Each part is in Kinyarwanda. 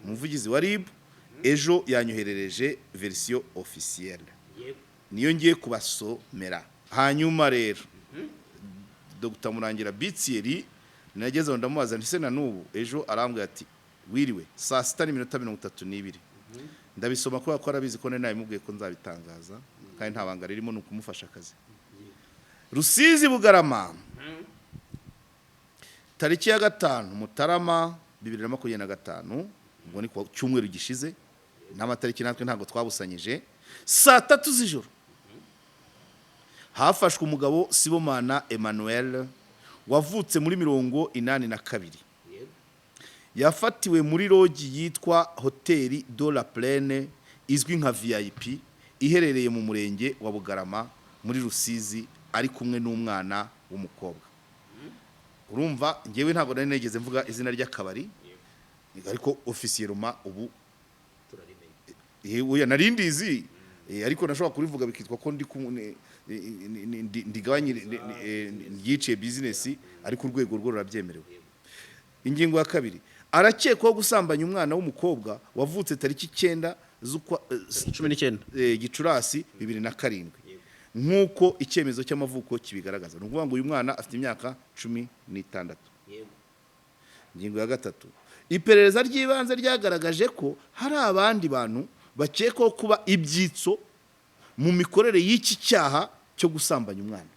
umuvugizi wa RIB ejo yanyoherereje version officielle niyo ngiye kubasomera. Hanyuma rero Dr Murangira Bitsieri nageze ndamubaza ndise na nubu ejo arambwira ati wiriwe saa 6:32 ndabisoma ko yakora bizi ko naye mubwiye ko nzabitangaza kandi nta banga ririmo no kumufasha akazi. Rusizi Bugarama tariki ya 5 Mutarama 2025 ubwo ni ku cyumweru gishize n'amatariki natwe ntago twabusanyije saa 3 z'ijoro hafashwe umugabo Sibomana Emmanuel wavutse muri 82 yafatiwe muri loji yitwa Hoteli de la Plaine izwi nka VIP iherereye mu murenge wa Bugarama muri Rusizi ari kumwe n'umwana w'umukobwa. Urumva ngewe ntago nari negeze mvuga izina ry'akabari ariko officiellement ubu turarimenye narindizi ariko nashobora kurivuga bikitwa ko ndi ndigabanye yice business ariko urwego rwo rurabyemerewe. Ingingo ya kabiri arakekwaho gusambanya umwana w'umukobwa wavutse tariki 9 z'ukwa 19 Gicurasi 2007 nkuko icyemezo cy'amavuko kibigaragaza. Nukuvuga ngo uyu mwana afite imyaka 16. Ingingo ya gatatu iperereza ry'ibanze ryagaragaje ko hari abandi bantu bakekwaho kuba ibyitso mu mikorere y'iki cyaha cyo gusambanya umwana.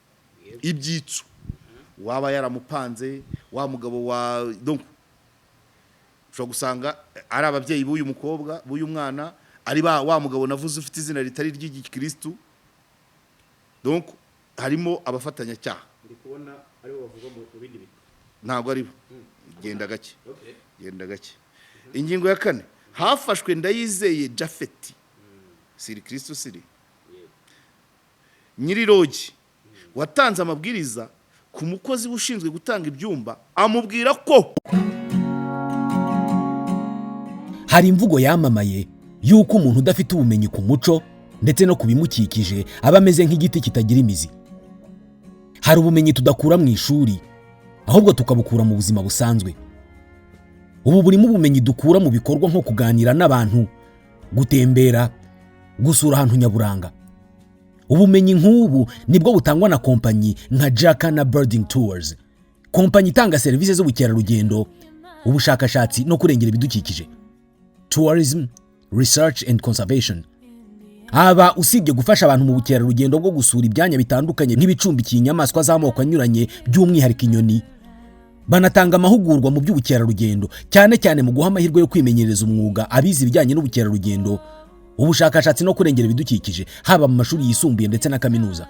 Ibyitso waba yaramupanze wa mugabo wa donc ushobora gusanga ari ababyeyi b'uyu mukobwa b'uyu mwana ari wa mugabo navuze ufite izina ritari ry'igikristo donc harimo abafatanya cyaha. Ndi kubona ari bavuga mu bindi bito ntabwo ari genda gake genda gake. Ingingo ya 4 hafashwe Ndayizeye Jafeti siri Kristo siri nyiri loji watanze amabwiriza ku mukozi ushinzwe gutanga ibyumba amubwira ko hari imvugo yamamaye yuko umuntu udafite ubumenyi ku muco ndetse no kubimukikije aba ameze nk'igiti kitagira imizi. Hari ubumenyi tudakura mu ishuri ahubwo tukabukura mu buzima busanzwe. Ubu burimo ubumenyi dukura mu bikorwa nko kuganira n'abantu, gutembera, gusura ahantu nyaburanga. Ubumenyi nk'ubu nibwo butangwa na kompanyi nka Jacana Birding Tours, kompanyi itanga serivisi z'ubukerarugendo, ubushakashatsi no kurengera ibidukikije. Tourism, Research and Conservation. Aba usibye gufasha abantu mu bukerarugendo bwo gusura ibyanya bitandukanye nk'ibicumbikiye inyamaswa z'amoko anyuranye by'umwihariko inyoni, banatanga amahugurwa mu by'ubukerarugendo cyane cyane mu guha amahirwe yo kwimenyereza umwuga abizi ibijyanye n'ubukerarugendo, ubushakashatsi no kurengera ibidukikije haba mu mashuri yisumbuye ndetse na kaminuza.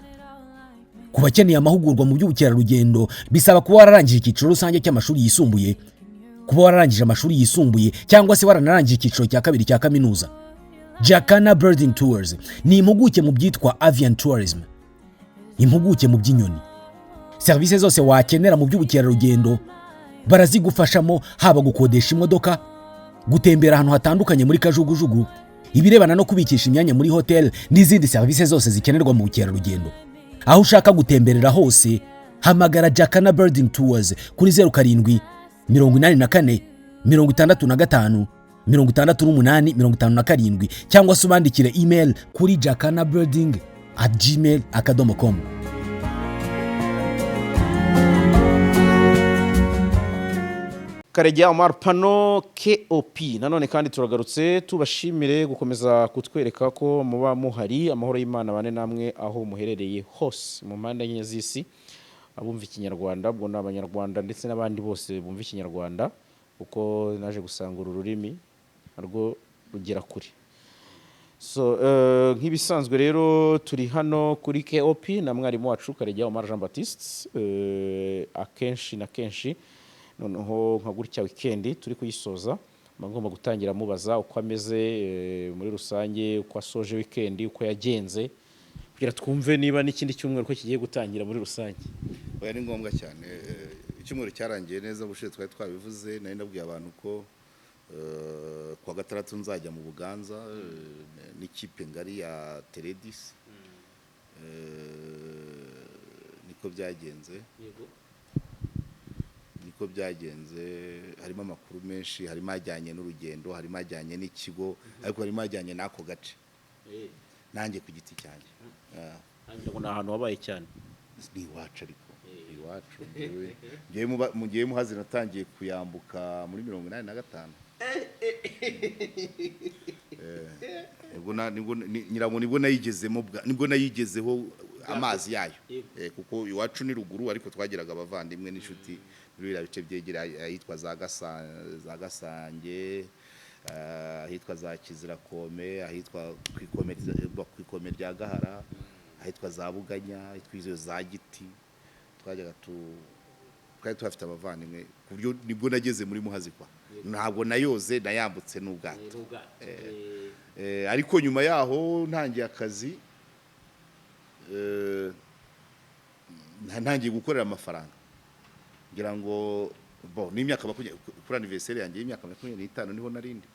Ku bakeneye amahugurwa mu by'ubukerarugendo bisaba kuba wararangije icyiciro rusange cy'amashuri yisumbuye, kuba wararangije amashuri yisumbuye cyangwa se waranarangije icyiciro cya kabiri cya kaminuza. Jacana Birding Tours ni impuguke mu byitwa avian tourism, impuguke mu by'inyoni. Service zose wakenera mu by'ubukerarugendo barazigufashamo, haba gukodesha imodoka, gutembera ahantu hatandukanye muri kajugujugu, ibirebana no kubikisha imyanya muri hotel n'izindi service zose zikenerwa mu bukerarugendo. Aho ushaka gutemberera hose hamagara Jacana Birding Tours kuri 07 84 65 68 cyangwa se ubandikire email kuri jacanabirding@gmail.com. Karegeya Omar Pano KOP. Nanone kandi turagarutse tubashimire gukomeza kutwereka ko muba muhari. Amahoro y'Imana bane namwe aho muherereye hose mu mpande enye z'isi. Abumva ikinyarwanda bwo n'abanyarwanda ndetse n'abandi bose bumva ikinyarwanda uko naje gusanga uru rurimi arwo rugera kuri. So nk'ibisanzwe rero turi hano kuri KOP na mwarimu wacu Karegeya Omar Jean Baptiste, akenshi na kenshi noneho nka gutya weekend turi kuyisoza ngomba gutangira mubaza uko ameze muri rusange, uko asoje weekend, uko yagenze kugira twumve niba n'ikindi cyumweru ko kigiye gutangira muri rusange. Oya ni ngombwa cyane. Icyumweru cyarangiye neza bushe twari twabivuze, nari ndabwiye abantu ko kwa gatandatu nzajya mu Buganza n'ikipe ngari ya Teledis. Niko byagenze. Yego. niko byagenze, harimo amakuru menshi, harimo ajyanye n'urugendo, harimo ajyanye n'ikigo, ariko harimo ajyanye n'ako gace nanjye ku giti cyanjye. ngo ni ahantu wabaye cyane. Ni iwacu ariko iwacu ngiye muhazi natangiye kuyambuka muri 85. nibwo nayigezemo, nibwo nayigezeho amazi yayo, kuko iwacu ni ruguru, ariko twagiraga abavandimwe n'inshuti muri biriya bice byegera ahitwa za Gasange, ahitwa za Kizirakome, ahitwa kwikome rya Gahara, ahitwa za Buganya, ahitwa izo za Giti. Twari tuhafite abavandimwe ku buryo nibwo nageze muri muhazi kwa, ntabwo nayoze, nayambutse n'ubwato. Ariko nyuma yaho ntangiye akazi, ntangiye gukorera amafaranga, ngira ngo n'imyaka kuri anniversaire yanjye y'imyaka 25 niho narindi,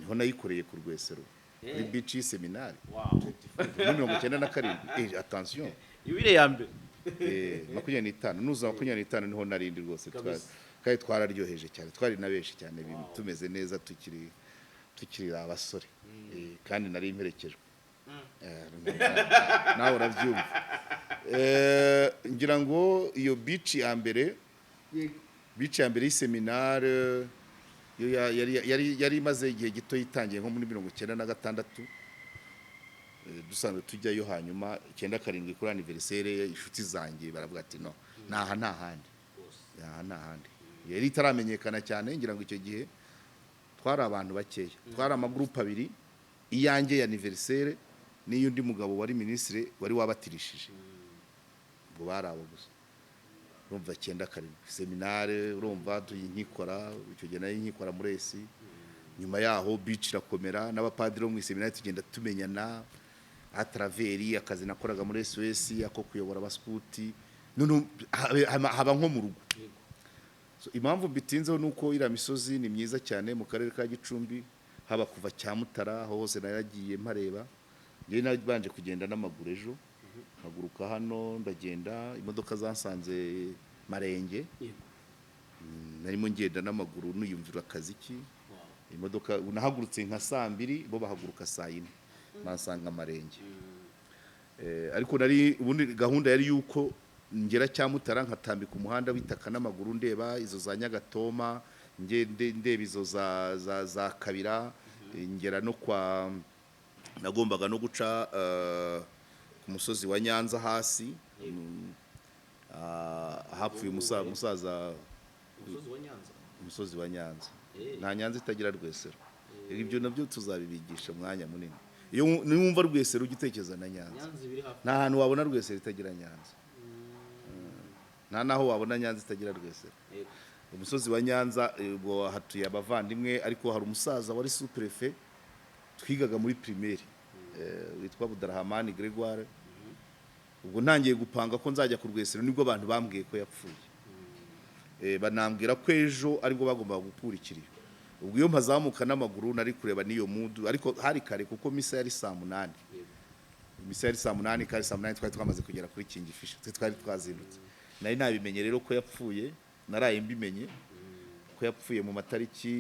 niho nayikoreye ku Rwesero muri beach seminari muri 97. Attention, yubire ya mbere 25 nuza 25 niho narindi rwose. Kandi twararyoheje cyane, twari na benshi cyane, ibintu tumeze neza, tukiri abasore, kandi nari imperekejwe. Nawe urabyumva. Ngira ngo iyo beach ya mbere y'iseminari yari imaze igihe gito, yitangiye nko muri 96. Dusanzwe tujyayo, hanyuma 97 kuri anniversaire inshuti zanjye baravuga ati no, nta handi yari itaramenyekana cyane. Ngira ngo icyo gihe twari abantu bakeya, twari amagroupe abiri, iyanjye ya anniversaire n'iyundi mugabo wari ministre wari wabatirishije, ngo bari abo gusa. Urumva 97 seminari, urumva tuyinkikora, icyo gihe nayo nkikora muri esi. Nyuma yaho beach irakomera, n'abapadiri bo mu seminari tugenda tumenyana a travers akazi nakoraga muri SOS, ako kuyobora abaskuti, none haba nko mu rugo. Impamvu bitinzeho nuko ira misozi ni myiza cyane mu karere ka Gicumbi, haba kuva Cyamutara hose naragiye mpareba. Ngiye nabanje kugenda n'amaguru, ejo haguruka hano ndagenda, imodoka zansanze Marenge, narimo ngenda n'amaguru nuyumvira akazi ki. Imodoka nahagurutse nka 2:00, bo bahaguruka 4:00 nasanga Marenge. Ariko nari ubundi gahunda yari yuko ngera Cyamutara nkatambika umuhanda w'itaka n'amaguru, ndeba izo za Nyagatoma, ndeba izo za Kabira, ngera no kwa nagombaga no guca ku musozi wa Nyanza hasi, hapfuye umusaza. Umusozi wa Nyanza, nta Nyanza itagira Rwesero. Ibyo nabyo tuzabibigisha mwanya munini. Iyo numva Rwesero ugitekereza na Nyanza, nta hantu wabona Rwesero itagira Nyanza, nta naho wabona Nyanza itagira Rwesero. Umusozi wa Nyanza ubwo hatuye abavandimwe, ariko hari umusaza wari sous-préfet twigaga muri primaire, witwa Budarahamani Gregoire. Ubwo ntangiye gupanga ko nzajya ku Rwesero, nibwo abantu bambwiye ko yapfuye. Banambwira ko ejo aribwo bagomba gukurikira. Ubwo iyo mpazamuka n'amaguru nari kureba niyo mudu, ariko hari kare kuko misa yari 8:00. Misa yari 8:00, kandi 8:00 twari twamaze kugera kuri Kingfisher, twari twazindutse. Nari nabimenye rero ko yapfuye, naraye mbimenye ko yapfuye mu matariki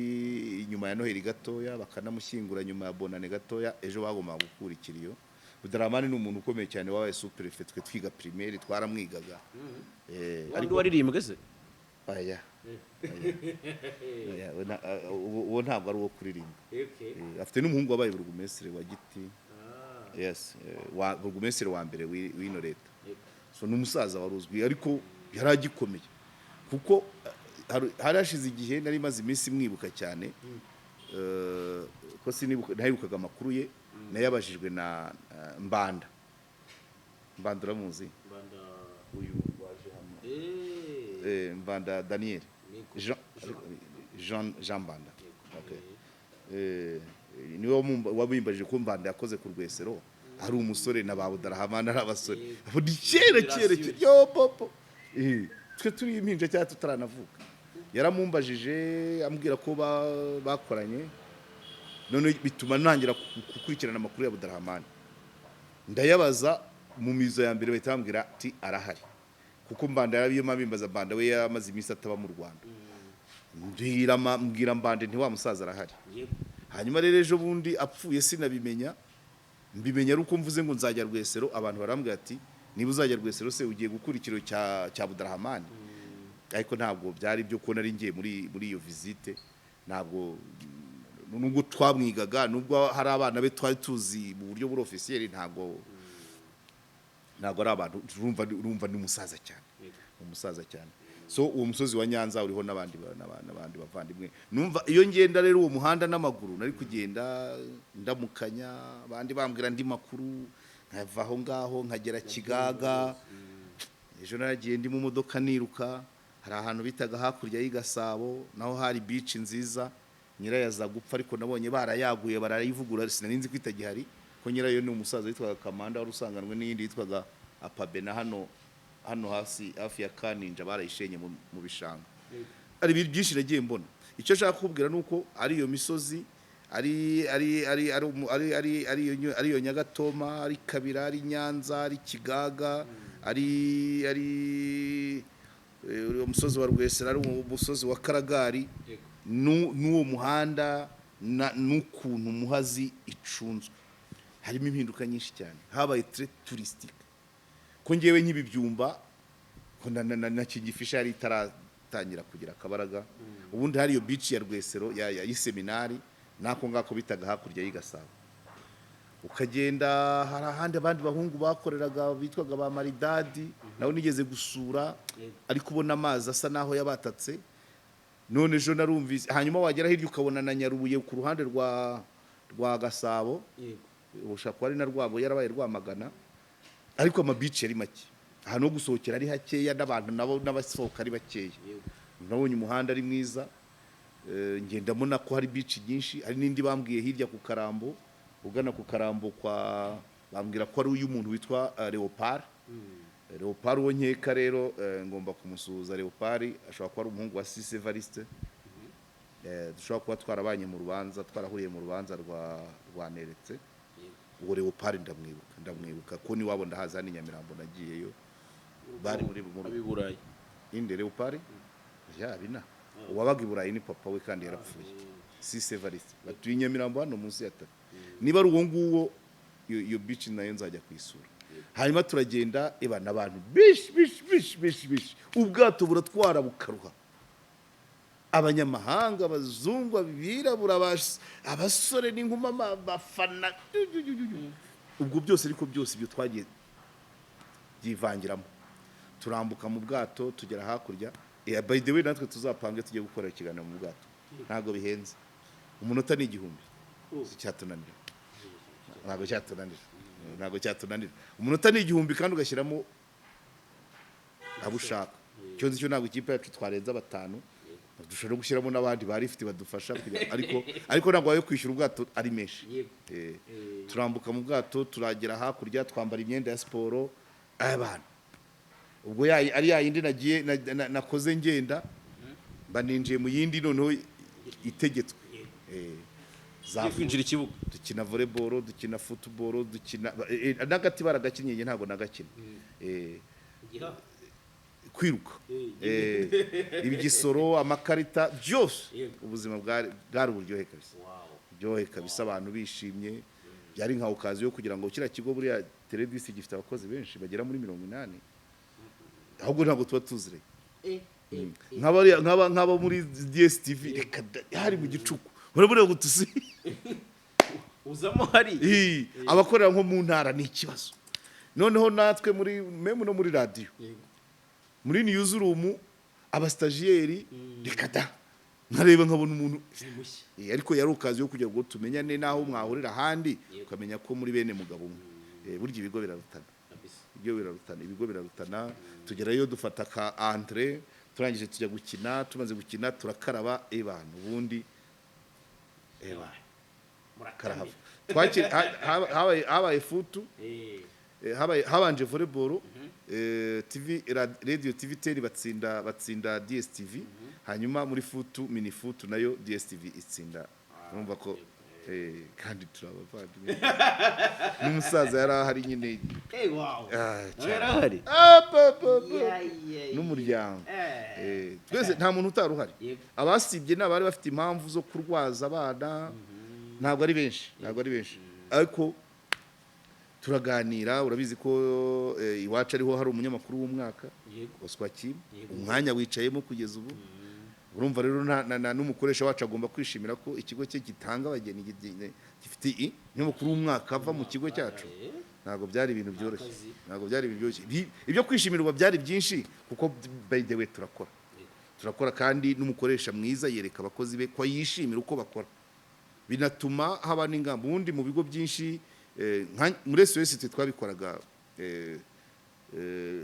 inyuma ya Noheli gatoya, bakanamushyingura nyuma ya Bonane gatoya. Ejo bagomba gukurikira iyo. Budaramani ni umuntu ukomeye cyane, wabaye sous-préfet, twe twiga primaire twaramwigaga. Ariko waririmbwe se? Aya. Uwo ntabwo ari uwo kuririmba. Afite n'umuhungu wabaye burugumestre wa Giti. Yes, burugumestre wa mbere w'ino leta. So n'umusaza waruzwi, ariko yaragikomeye kuko harashize igihe nari maze iminsi mwibuka cyane, ko ntayibukaga amakuru ye. Nayabajijwe na Mbanda uramuzi? Uyu waje hano, Mbanda Daniel, Jean Mbanda. Niwe wabimbajije ko Mbanda yakoze ku Rwesero, hari umusore na Budarahamani ari abasore, buri kere yo popo, twe turi impinja cyangwa tutaranavuka. Yaramumbajije ambwira ko bakoranye, none bituma nangira gukurikirana amakuru ya Budarahamani. Ndayabaza mu mizo ya mbere bahita bambwira ati arahari, kuko Mbanda yarabimbaza Mbanda we yamaze iminsi ataba mu Rwanda. Mbwira Mbande nti wa musaza arahari. Hanyuma rero ejo bundi apfuye sinabimenya, mbimenya ari uko mvuze ngo nzajya Rwesero, abantu barambwira ati niba uzajya Rwesero se ugiye gukurikira cya Budarahamani. Ariko ntabwo byari byo ko nari ngiye muri iyo visite, ntabwo nubwo twamwigaga, nubwo hari abana be twari tuzi mu buryo buri officiel, ntabwo ari abantu urumva ni umusaza cyane. So uwo musozi wa Nyanza uriho n'abandi bavandimwe. Numva iyo ngenda rero uwo muhanda n'amaguru nari kugenda ndamukanya, abandi bambwira ndi makuru, nkava aho ngaho nkagera Kigaga. Ejo naragiye ndi mu modoka niruka, hari ahantu bitaga hakurya y'Igasabo, naho hari beach nziza, nyirayo aza gupfa ariko nabonye barayaguye barayivugura, sinarinzi ko itagihari, ko nyirayo ni umusaza witwaga Kamanda wari usanganwe n'iyindi yitwaga Apabena hano hafi ya Kaninja, barayishenye mu bishanga. Ari byinshi nagiye mbona. Icyo nshaka kubwira nuko ari iyo misozi, ari iyo Nyagatoma, ari Kabira, ari Nyanza, ari Kigaga, ari umusozi wa Rwesero, ari umusozi wa Karagari, n'uwo muhanda n'ukuntu Muhazi icunzwe, harimo impinduka nyinshi cyane, habaye très touristique. Ko ngewe nk'ibibyumba na Kigifisha yari itaratangira kugira akabaraga, ubundi hari iyo beach ya Rwesero y'Iseminari, nako ngako bitaga hakurya y'Igasabo. Ukagenda hari ahandi abandi bahungu bakoreraga bitwaga ba Maridadi, naho nigeze gusura, ariko ubona amazi asa naho yabatatse. None ejo narumvise, hanyuma wagera hirya ukabona na Nyarubuye ku ruhande rwa Gasabo, ushaka ko ari na Rwabo yarabaye Rwamagana, ariko amabici yari make, ahantu ho gusohokera ari hakeya, n'abantu nabo n'abasohoka ari bakeya. Nabonye umuhanda ari mwiza, ngendamo nako hari bici nyinshi, hari n'indi bambwiye hirya ku Karambo, ugana ku Karambo bambwira ko ari uy'umuntu witwa Leopard. Leopard uwo nkeka rero ngomba kumusuhuza. Leopard ashobora kuba ari umuhungu wa Sise Evariste, dushobora kuba twarabanye mu rubanza, twarahuriye mu rubanza rwa Neretse. Uwo Leopard ndamwibuka ko ni wabo ndahaza ni Nyamirambo nagiyeyo, bari muri Burayi. Inde Leopard bina uwabaga i Burayi ni papa we kandi yarapfuye, Sise Evariste. Batuye Nyamirambo hano munsi ya Tatu. Niba ari uwo nguwo, iyo beach nayo nzajya kwisura. Hanyuma turagenda n'abantu bish, ubwato buratwara bukaruha, abanyamahanga, abazungu, abirabura, abasore n'inkuma, bafana, ubwo byose ariko byose ibyo twagiye byivangiramo. Turambuka mu bwato tugera hakurya. By the way, natwe tuzapange tujye gukora ikiganiro mu bwato, ntago bihenze, umunota ni 1000, cyatunanira, ntago cyatunanira. Umunota ni 1000 kandi ugashyiramo abo ushaka. Cyo ntabwo ikipe yacu twarenza 5, dushobora gushyiramo n'abandi bari ifite badufasha, ariko ntabwo wayo kwishyura ubwato ari menshi. Turambuka mu bwato turagera hakurya, twambara imyenda ya siporo, abantu ubwo ari yindi nagiye nakoze ngenda, baninjiye mu yindi noneho itegetswe. Kwinjira ikibuga, dukina volleyball, dukina football, dukina n'agati baragakinnye, ntabwo nagakina. Kwiruka, ibigisoro, amakarita, byose ubuzima bwari uburyohe kabisa. Byohe kabisa, abantu bishimye, byari nka okazi yo kugira ngo kira kigo buriya Teledis gifite abakozi benshi bagera muri 80, ahubwo ntabwo tuba tuzire. Nk'aba muri DSTV reka hari mu gicuku, urabona gutusi uzamo hari abakorera nko mu ntara ni ikibazo. Noneho natwe no muri radio, muri newsroom, abastagiyeri reka nkareba nkabona umuntu, ariko yari ukazi yo kugira ngo tumenyane naho mwahurira ahandi, ukamenya ko muri bene mugabo umwe. Burya ibigo birarutana, tugerayo dufata ka entrée, turangije tujya gukina, tumaze gukina turakaraba, ubundi karahava. Habaye futu, habanje volleyball, radio TV 10 batsinda DSTV, hanyuma muri futu, mini futu nayo DSTV itsinda. Urumva ko kandi turabavandimwe n'umusaza yari ahari nyine yarahari n'umuryango twese nta muntu utari uhari abasibye ni abari bafite impamvu zo kurwaza abana ntabwo ari benshi ariko turaganira urabizi ko iwacu ariho hari umunyamakuru w'umwaka Oswa Kim umwanya wicayemo kugeza ubu urumva rero n'umukoresha wacu agomba kwishimira ko ikigo cye gitanga abageni gifite umunyamakuru w'umwaka ava mu kigo cyacu ntabwo byari ibintu byoroshye ibyo kwishimirwa byari byinshi kuko by the way turakora kandi n'umukoresha mwiza yereka abakozi be ko yishimira uko bakora binatuma haba n'ingamba ubundi mu bigo byinshi muri SOS twabikoraga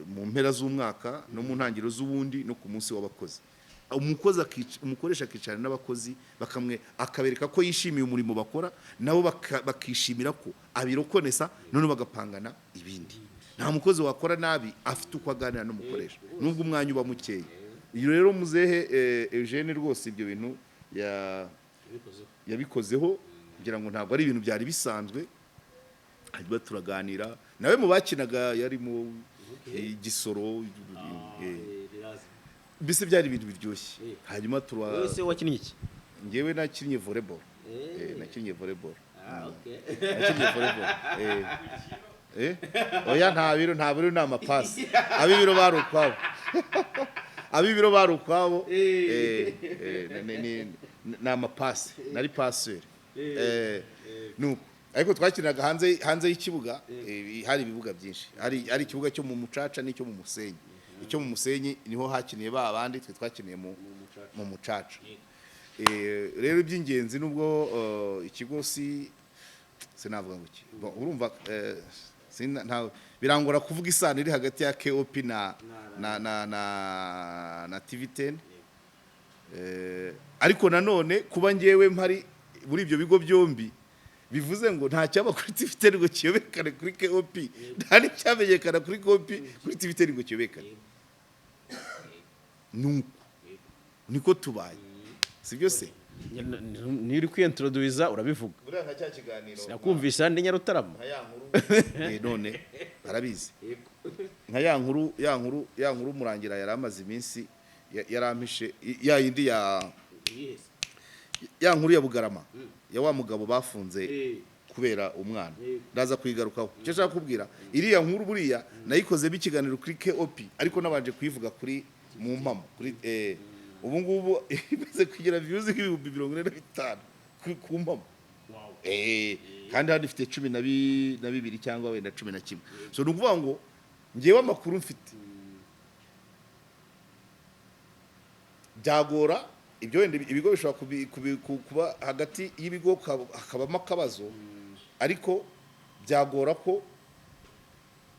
mu mpera z'umwaka no mu ntangiriro z'ubundi no ku munsi w'abakozi umukoresha akicarana n'abakozi akabereka ko yishimiye umurimo bakora nabo bakishimira ko abirokonesa none bagapangana ibindi nta mukozi wakora nabi afite uko aganira n'umukoresha nubwo umwanya uba mukeya iyo rero muzehe Eugene rwose ibyo bintu yabikozeho kugira ngo ntabwo ari ibintu byari bisanzwe hanyuma turaganira nawe mu bakinaga yari mu Gisoro mbese byari ibintu biryoshye hanyuma wese wakinnye iki ngewe nakinnye volleyball oya nta biro ni amapasi ab'ibiro bari ukwabo ni amapasi nari paseri nuko ariko twakinaga hanze y'ikibuga hari ibibuga byinshi hari ikibuga cyo mu mucaca n'icyo mu musenyi icyo mu musenyi niho hakiniye ba bandi twe twakiniye mu mucaca rero iby'ingenzi nubwo ikigo sinavuga ngo iki urumva birangora kuvuga isano iri hagati ya KOP na TV10 ariko nanone kuba ngewe mpari muri ibyo bigo byombi bivuze ngo nta cyaba kuri TV10 ngo kiyobekane kuri KOP nta n'icyamenyekana kuri KOP kuri TV10 ngo kiyobekane niko tubaye sibyo se niyo uri kwintroduiza urabivuga sinakumvisha andi Nyarutarama none arabizi nka ya nkuru murangira yari amaze iminsi yarampishe ya yindi ya nkuru ya Bugarama ya wa mugabo bafunze kubera umwana ndaza kwigarukaho cyo nshaka kubwira iriya nkuru buriya nayikozemo ikiganiro kuri KOP ariko nabanje kuyivuga kuri mu mpamo kuri ubu ngubu imaze kugira views nk'ibihumbi 45 ku mpamo kandi hano ifite 12 cyangwa wenda 11 so ni ukuvuga ngo ngewe amakuru mfite byagora ibyo wenda ibigo bishobora kuba hagati y'ibigo hakabamo akabazo ariko byagora ko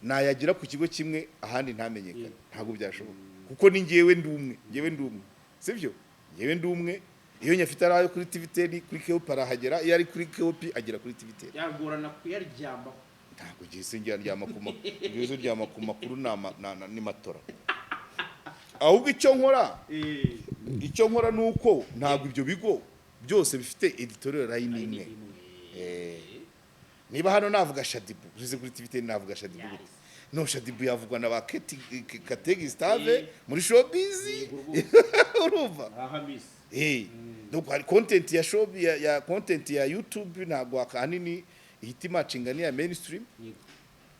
nayagira ku kigo kimwe ahandi ntamenyekane ntabwo byashoboka kuko ni ngewe ndumwe sibyo ngewe ndumwe iyo nyafite arayo kuri TV10 kuri KOP arahagera iyo ari kuri KOP agera kuri TV10 yagorana kuyaryamba ntabwo gise ndyama ku makuru ni matora ahubwo icyo nkora nuko ntabwo ibyo bigo byose bifite editorial line imwe niba hano navuga Shadibu uzize kuri TV10 navuga Shadibu gute no Shadibu yavugwa na ba Kategi Stave muri showbiz urumva donc hari content ya show ya content ya YouTube ntabwo akanini ihita matchinga ni ya mainstream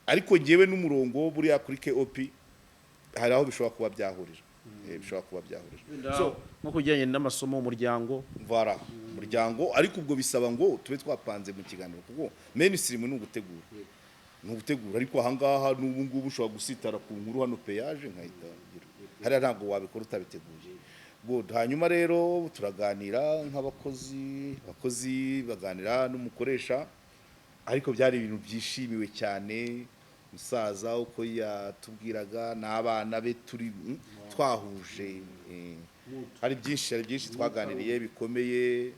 ariko ngewe n'umurongo buriya kuri KOP hari aho bishobora kuba byahurira so nko kujyanye n'amasomo umuryango ariko ubwo bisaba ngo tube twapanze mu kiganiro kuko mainstream ni ugutegura ariko ahangaha n'ubu ngubu ushobora gusitara ku nkuru hano peyage nkahita hari ntabwo wabikora utabiteguye hanyuma rero turaganira nk'abakozi baganira n'umukoresha ariko byari ibintu byishimiwe cyane musaza uko yatubwiraga n'abana be twahuje hari byinshi twaganiriye bikomeye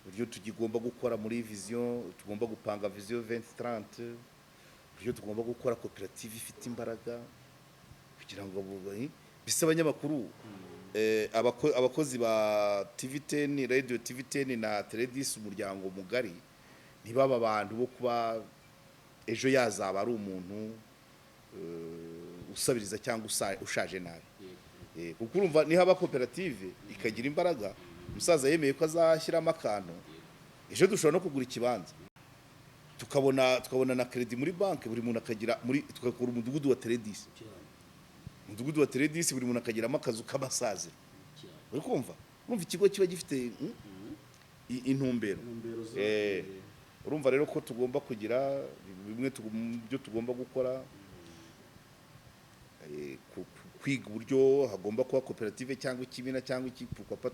uburyo tugomba gukora muri vision tugomba gupanga vision 2030 uburyo tugomba gukora koperative ifite imbaraga kugira ngo bise abanyamakuru abakozi ba TV10 radio TV10 na Teledis umuryango mugari ntibaba abantu bo kuba ejo yazaba ari umuntu usabiriza cyangwa ushaje nabi kuko urumva ni haba koperative ikagira imbaraga umusaza yemeye ko azashyiramo akantu ejo dushobora no kugura ikibanza tukabona na credit muri banki buri muntu akagira tukakora umudugudu wa Teledis umudugudu wa Teledis buri muntu akagiramo akazu k'abasaza uri kumva ikigo kiba gifite intumbero urumva rero ko tugomba kugira bimwe byo tugomba gukora kwiga uburyo hagomba kuba koperative cyangwa ikimina cyangwa ikipukapa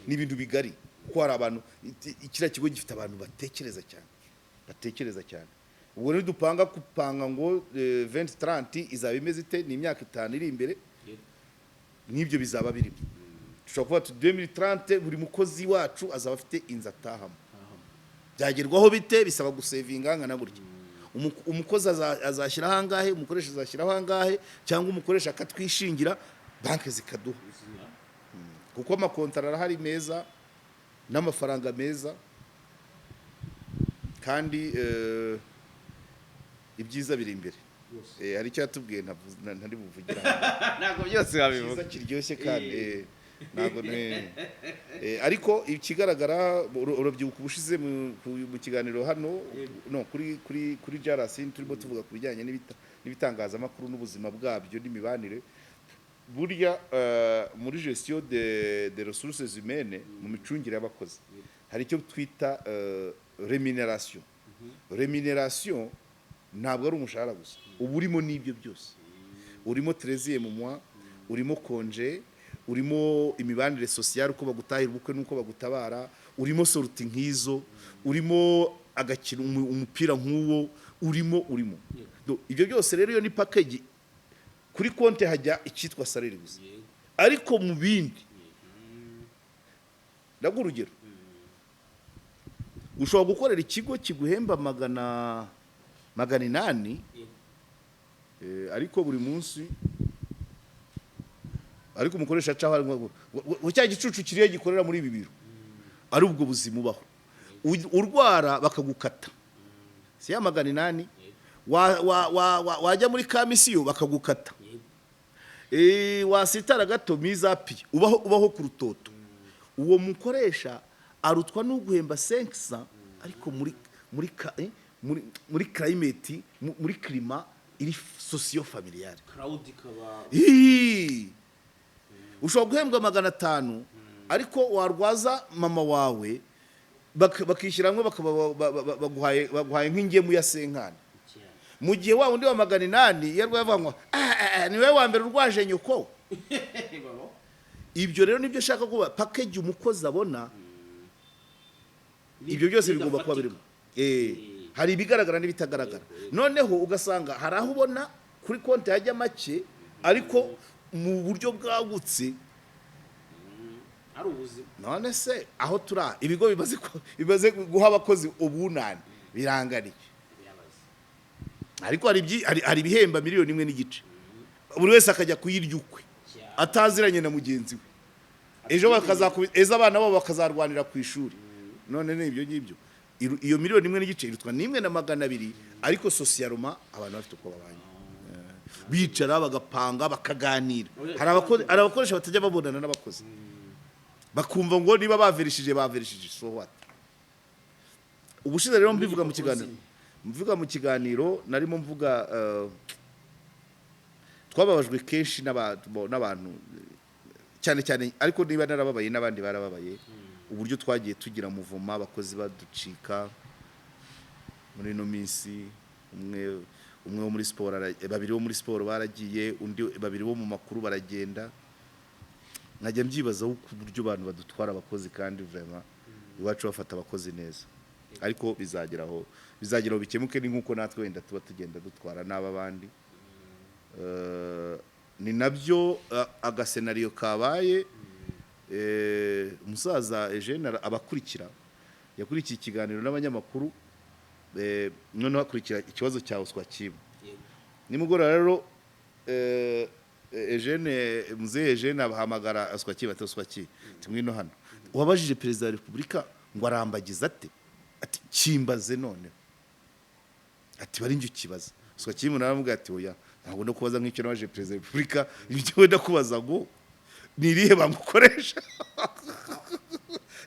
ni ibintu bigari kuko hari abantu ikira kigo gifite abantu batekereza cyane ubwo rero dupanga ngo 2030 izaba imeze ite ni imyaka 5 iri imbere n'ibyo bizaba birimo dushobora kuba 2030 buri mukozi wacu azaba afite inzu atahamo byagerwaho bite bisaba gusevinga ngana gutya umukozi azashyira hangahe umukoresha azashyira hangahe cyangwa umukoresha akatwishingira banki zikaduha kuko amakontara arahari meza n'amafaranga meza kandi ibyiza biri imbere hari icyo yatubwiye ntari buvugira ntabwo byose wabivuga kiryoshye kandi ntabwo ariko ikigaragara urabyibuka ubushize mu kiganiro hano no kuri Jarasi turimo tuvuga ku bijyanye n'ibitangazamakuru n'ubuzima bwabyo n'imibanire burya muri gestion de ressources humaines mu micungire y'abakozi hari icyo twita remuneration ntabwo ari umushahara gusa uba urimo n'ibyo byose urimo 13e mois urimo congé urimo imibanire sociale uko bagutahira ubukwe nuko bagutabara urimo sorti nk'izo urimo agakina umupira nk'uwo urimo ibyo byose rero iyo ni package kuri konte hajya icyitwa salary gusa ariko mu bindi ndaguha urugero ushobora gukorera ikigo kiguhemba 800 ariko buri munsi ariko umukoresha acaho cya gicucu kiriye gikorera muri ibi biro ari ubwo buzima ubaho urwara bakagukata si ya 800 wajya muri kamisiyo bakagukata wasitara gato mizapi ubaho ku rutoto uwo mukoresha arutwa n'uguhemba 500 ariko muri climate muri climat iri socio familiale crowd kaba ushobora guhembwa 500 ariko warwaza mama wawe bakishyiramo baguhaye nk'ingemu ya senkani mu gihe wa undi wa 800 yarwavanywa ni wewe wa mbere urwaje nyoko ibyo rero nibyo shaka kuba package umukozi abona ibyo byose bigomba kuba birimo hari ibigaragara n'ibitagaragara noneho ugasanga hari aho ubona kuri konti hajya make ariko mu buryo bwagutse ari ubuzima none se aho tura ibigo bimaze guha abakozi ubunani biranganiye ariko hari ibihemba 1.5 miliyoni buri wese akajya kuyirya ukwe ataziranye na mugenzi we ejo abana babo bakazarwanira ku ishuri none n'ibyo ngibyo iyo 1.5 miliyoni irutwa n'imwe na 200 ariko socialement abantu bafite uko babanye bicara bagapanga bakaganira hari abakoresha batajya babonana n'abakozi bakumva ngo niba baverishije so what ubushize rero mbivuga mu kiganiro narimo mvuga twababajwe kenshi n'abantu cyane ariko niba narababaye n'abandi barababaye uburyo twagiye tugira muvuma abakozi baducika muri no minsi umwe wo muri sport babiri bo muri sport baragiye undi babiri bo mu makuru baragenda najya mbyibaza uburyo abantu badutwara abakozi kandi vraiment iwacu bafata abakozi neza ariko bizageraho bikemuke ni nkuko natwe wenda tuba tugenda dutwara n'aba bandi ni nabyo agasenario kabaye umusaza Eugene abakurikira yakurikiye ikiganiro n'abanyamakuru noneho hakurikira ikibazo cya Oswa Kibu nimugora rero Eugene muzehe Eugene abahamagara aswaki batoswaki tumwino hano wabajije perezida wa repubulika ngo arambagiza ate ati kimbaze none ati bari njye ukibaza aswaki umuntu aramubwira ati oya ntabwo no kubaza nk'icyo nabaje perezida wa repubulika ibyo wenda kubaza ngo nirihe bangukoresha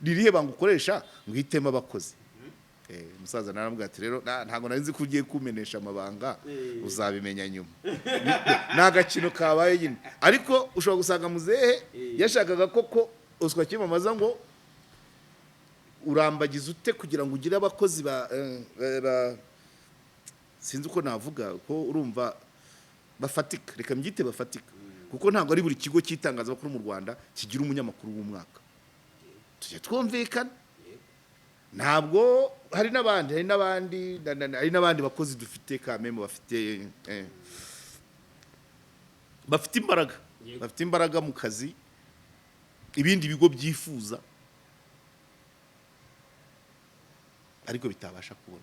nirihe bangukoresha ngo hitemo abakozi umusaza naramubwira ati rero ntabwo nari nzi ko ugiye kumenesha amabanga uzabimenya nyuma ni agakino kabaye nyine ariko ushobora gusanga muzehe yashakaga koko uswa kimamaza ngo urambagiza ute kugira ngo ugire abakozi sinzi uko navuga ko urumva bafatika reka mbyite bafatika kuko ntabwo ari buri kigo cy'itangazamakuru mu Rwanda kigira umunyamakuru w'umwaka tujye twumvikana ntabwo hari n'abandi bakozi dufite kameme bafite imbaraga mu kazi ibindi bigo byifuza ariko bitabasha kubona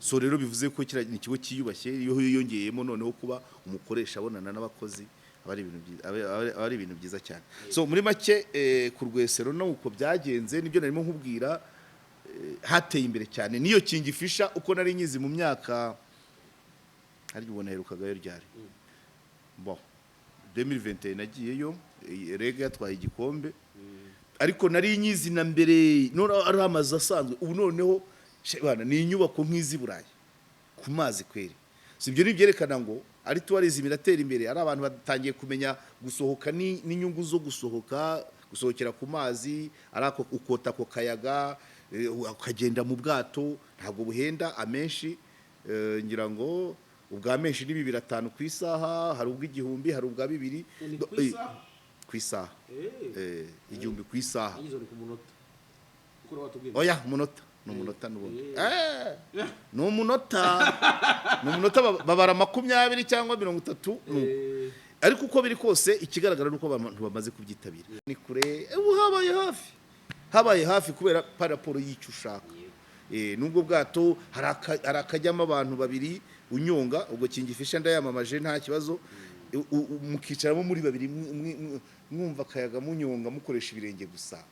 so rero bivuze ko kira ni ikigo cyiyubashye iyo yiyongeyemo noneho kuba umukoresha abonana n'abakozi ari ibintu byiza cyane so muri make ku Rwesero no uko byagenze nibyo narimo nkubwira hateye imbere cyane niyo kingifisha uko nari nyizi mu myaka hari ubona herukagayo ryari bon 2021 nagiyeyo rega yatwaye igikombe ariko nari nyizi na mbere none ari amazi asanzwe ubu noneho bana ni inyubako nk'izi Burayi ku mazi kweri sibyo nibyerekana ngo ari tourism iratera imbere ari abantu batangiye kumenya gusohoka n'inyungu zo gusohokera ku mazi arako ukota ko kayaga ukagenda mu bwato ntabwo buhenda amenshi ngira ngo ubwa menshi ni 250 ku isaha hari ubw'igihumbi hari ubwa 2 ku isaha igihumbi ku isaha oya umunota n'umunota n'ubundi n'umunota babara 20 cyangwa 30 ariko uko biri kose ikigaragara nuko abantu bamaze kubyitabira ni kure habaye hafi kubera paraporo y'icyo ushaka nubwo bwato hari akajyamo abantu babiri unyonga ubwo kingifisha ndayamamaje nta kibazo mukicaramo muri babiri mwumva akayaga munyonga mukoresha ibirenge gusa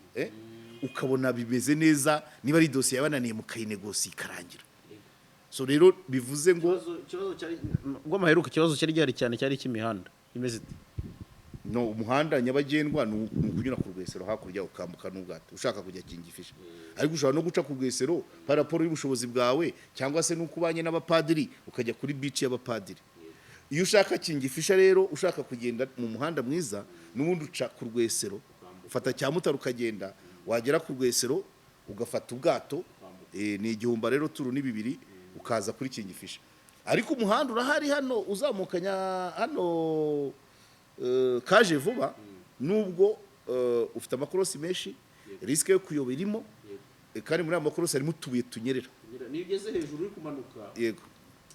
ukabona bimeze neza niba ari dosiye yabananiye mukayinegosi ikarangira so rero bivuze ngo ubwo maheruka ikibazo cyari gihari cyane cyari cy'imihanda imeze ite no umuhanda nyabagendwa nukunyura ku Rwesero hakurya ukambuka n'ubwato ushaka kujya kingifisha ariko ushobora no guca ku Rwesero paraporo y'ubushobozi bwawe cyangwa se n'ukubanye n'abapadiri ukajya kuri beach y'abapadiri iyo ushaka kingifisha rero ushaka kugenda mu muhanda mwiza n'ubundi uca ku Rwesero ufata cyamutara ukagenda wagera ku Rwesero ugafata ubwato ni igihumba rero turu ni 2 ukaza kuri kingifisha ariko umuhanda urahari hano uzamukanya hano kaje vuba nubwo ufite amakorosi menshi risque yo kuyoba irimo kandi muri amakorosi harimo tubuye tunyerera niyo ugeze hejuru uri kumanuka yego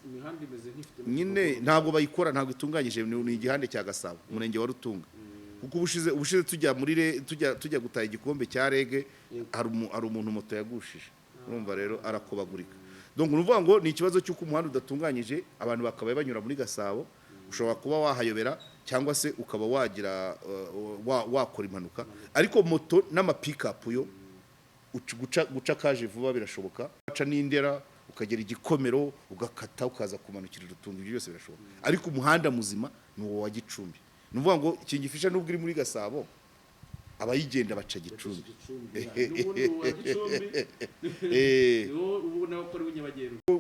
imihanda imeze nk'ifite nyine ntabwo bayikora ntabwo itunganyije ni igihande cya Gasabo umurenge wa Rutunga kuko ubushize tujya muri tujya gutaha igikombe cya rege hari umuntu moto yagushije urumva rero arakobagurika donc nuvuga ngo ni ikibazo cy'uko umuhanda udatunganyije abantu bakabaye banyura muri Gasabo ushobora kuba wahayobera cyangwa se ukaba wagira wakora impanuka ariko moto n'amapikapu yo guca kaje vuba birashoboka baca n'indera ukagera igikomero ugakata ukaza kumanukira Rutunga ibyo byose birashoboka ariko umuhanda muzima ni uwo wa Gicumbi nuvuga ngo kingifisha nubwo iri muri Gasabo abayigenda baca Gicumbi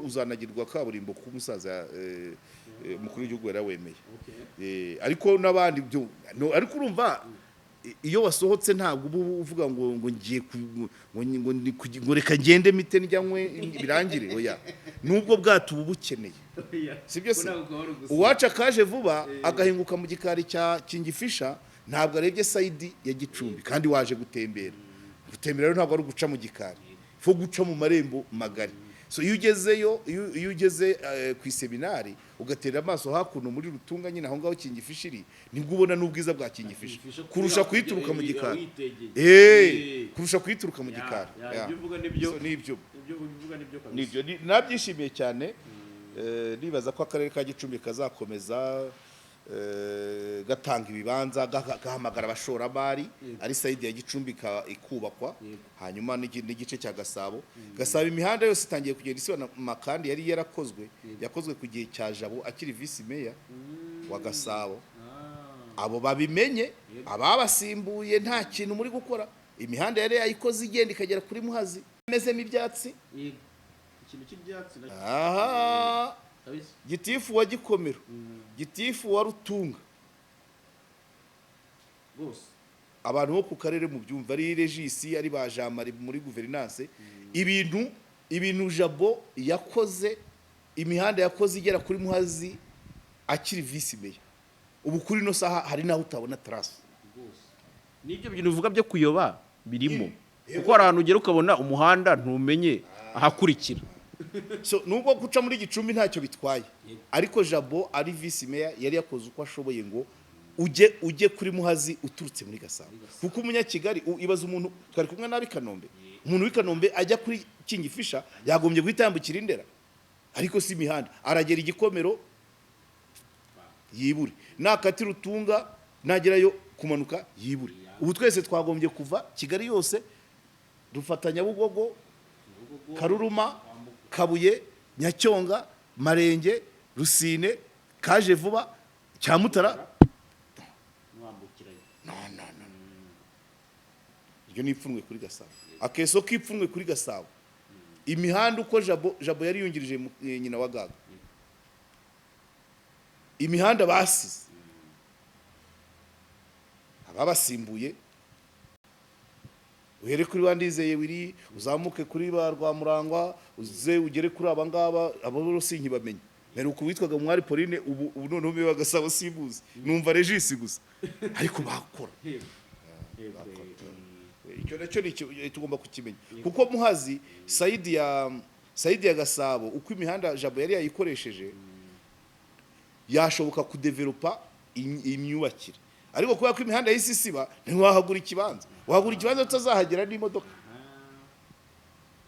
uzanagirwa kaburimbo ku musaza mukuru w'igihugu yarawemeye ariko nabandi byo ariko urumva iyo wasohotse ntabwo ubu uvuga ngo ngiye ngo reka ngende mite njyanywe birangire oya nubwo bwato ubu bukeneye sibyo se uwaca kaje vuba agahinguka mu gikari cya kingifisha ntabwo arebye side ya Gicumbi kandi waje gutembera rero ntabwo ari guca mu gikari fo guca mu marembo magari so iyo ugeze ku seminari ugatera amaso hakuno muri Rutunga nyine aho ngaho kingifishiri nibwo ubona n'ubwiza bwa kingifisha kurusha kuyituruka mu gikari kurusha kuyituruka mu gikari nibyo nabyishimiye cyane nibaza ko akarere ka Gicumbi kazakomeza gatanga ibibanza gahamagara abashoramari ari sayidi ya Gicumbi ikubakwa hanyuma n'igice cya Gasabo Gasabo imihanda yose itangiye kugenda isibana kandi yari yakozwe ku gihe cya Jabo akiri vice mayor wa Gasabo abo babimenye ababasimbuye nta kintu muri gukora imihanda yari yayikoze igenda ikagera kuri Muhazi mezemo ibyatsi ikintu cy'ibyatsi aha gitifu wa Gikomero gitifu wa Rutunga bose abantu bo ku karere mu byumva ari regisi ari bajamari muri guverinance ibintu Jabo yakoze imihanda yakoze igera kuri Muhazi akiri vice mayor ubu kuri no saha hari naho utabona trace nibyo bintu bivuga byo kuyoba birimo kuko ahantu ugera ukabona umuhanda ntumenye ahakurikira so nubwo guca muri Gicumbi ntacyo bitwaye ariko Jabo ari vice mayor yari yakoze uko ashoboye ngo ujye kuri Muhazi uturutse muri Gasabo kuko umunyakigali ibaza umuntu twari kumwe nabi Kanombe umuntu w'Ikanombe ajya kuri Kingifisha yagombye guhitambukira Indera ariko si imihanda aragera Igikomero yibure nakatira Rutunga nagerayo kumanuka yibure ubu twese twagombye kuva Kigali yose dufatanya Bugogo Karuruma Kabuye Nyacyonga Marenge Rusine Kaje Vuba Cyamutara iryo nipfunwe kuri Gasabo akeso kipfunwe kuri Gasabo imihanda uko Jabo yari yungirije nyina wa Gaga imihanda basize ababasimbuye uhere kuri Wandizeye wiri uzamuke kuri ba Rwamurangwa uze ugere kuri abangaba abo sinki bamenye meruko witwaga Mwari Pauline ubu none ubiba Gasabo sibuzi numva regisi gusa ariko bakora icyo nacyo tugomba kukimenya kuko Muhazi sayidi ya Gasabo uko imihanda Jabo yari yayikoresheje yashoboka kudevelopa imyubakire ariko kuba ko imihanda y'isisiba ntiwahagura ikibanza wahagura ikibanza utazahagera n'imodoka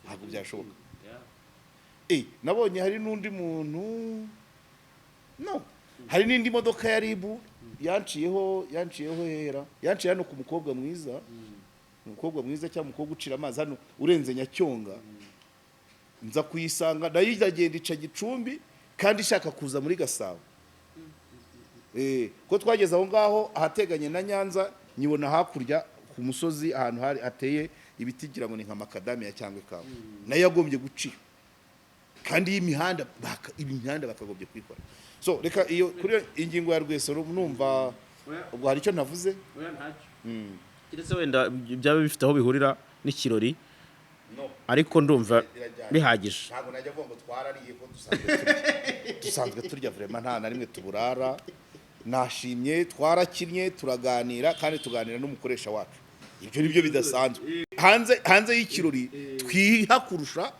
ntabwo byashoboka nabonye hari n'undi muntu hari n'indi modoka ya Ribu yanciyeho hera yanciye hano ku mukobwa mwiza cyangwa umukobwa ucira amazi hano urenze Nyacyonga nza kuyisanga nayo iragenda ica Gicumbi kandi ishaka kuza muri Gasabo ko twageze aho ngaho ahateganye na Nyanza nyibona hakurya ku musozi ahantu hateye ibiti gira ngo ni nka macadamia cyangwa ikawa nayo yagombye gucira kandi imihanda bakagombye kwikora so reka iyo kuri ingingo ya Rwesero numva ubwo hari icyo navuze kiretse wenda byaba bifite aho bihurira n'ikirori ariko ndumva bihagije ntabwo najya ngo twarariye ko dusanzwe turya vraiment nta na rimwe tuburara nashimye twarakinnye turaganira kandi tuganira n'umukoresha wacu ibyo nibyo bidasanzwe hanze y'ikirori twiha kurusha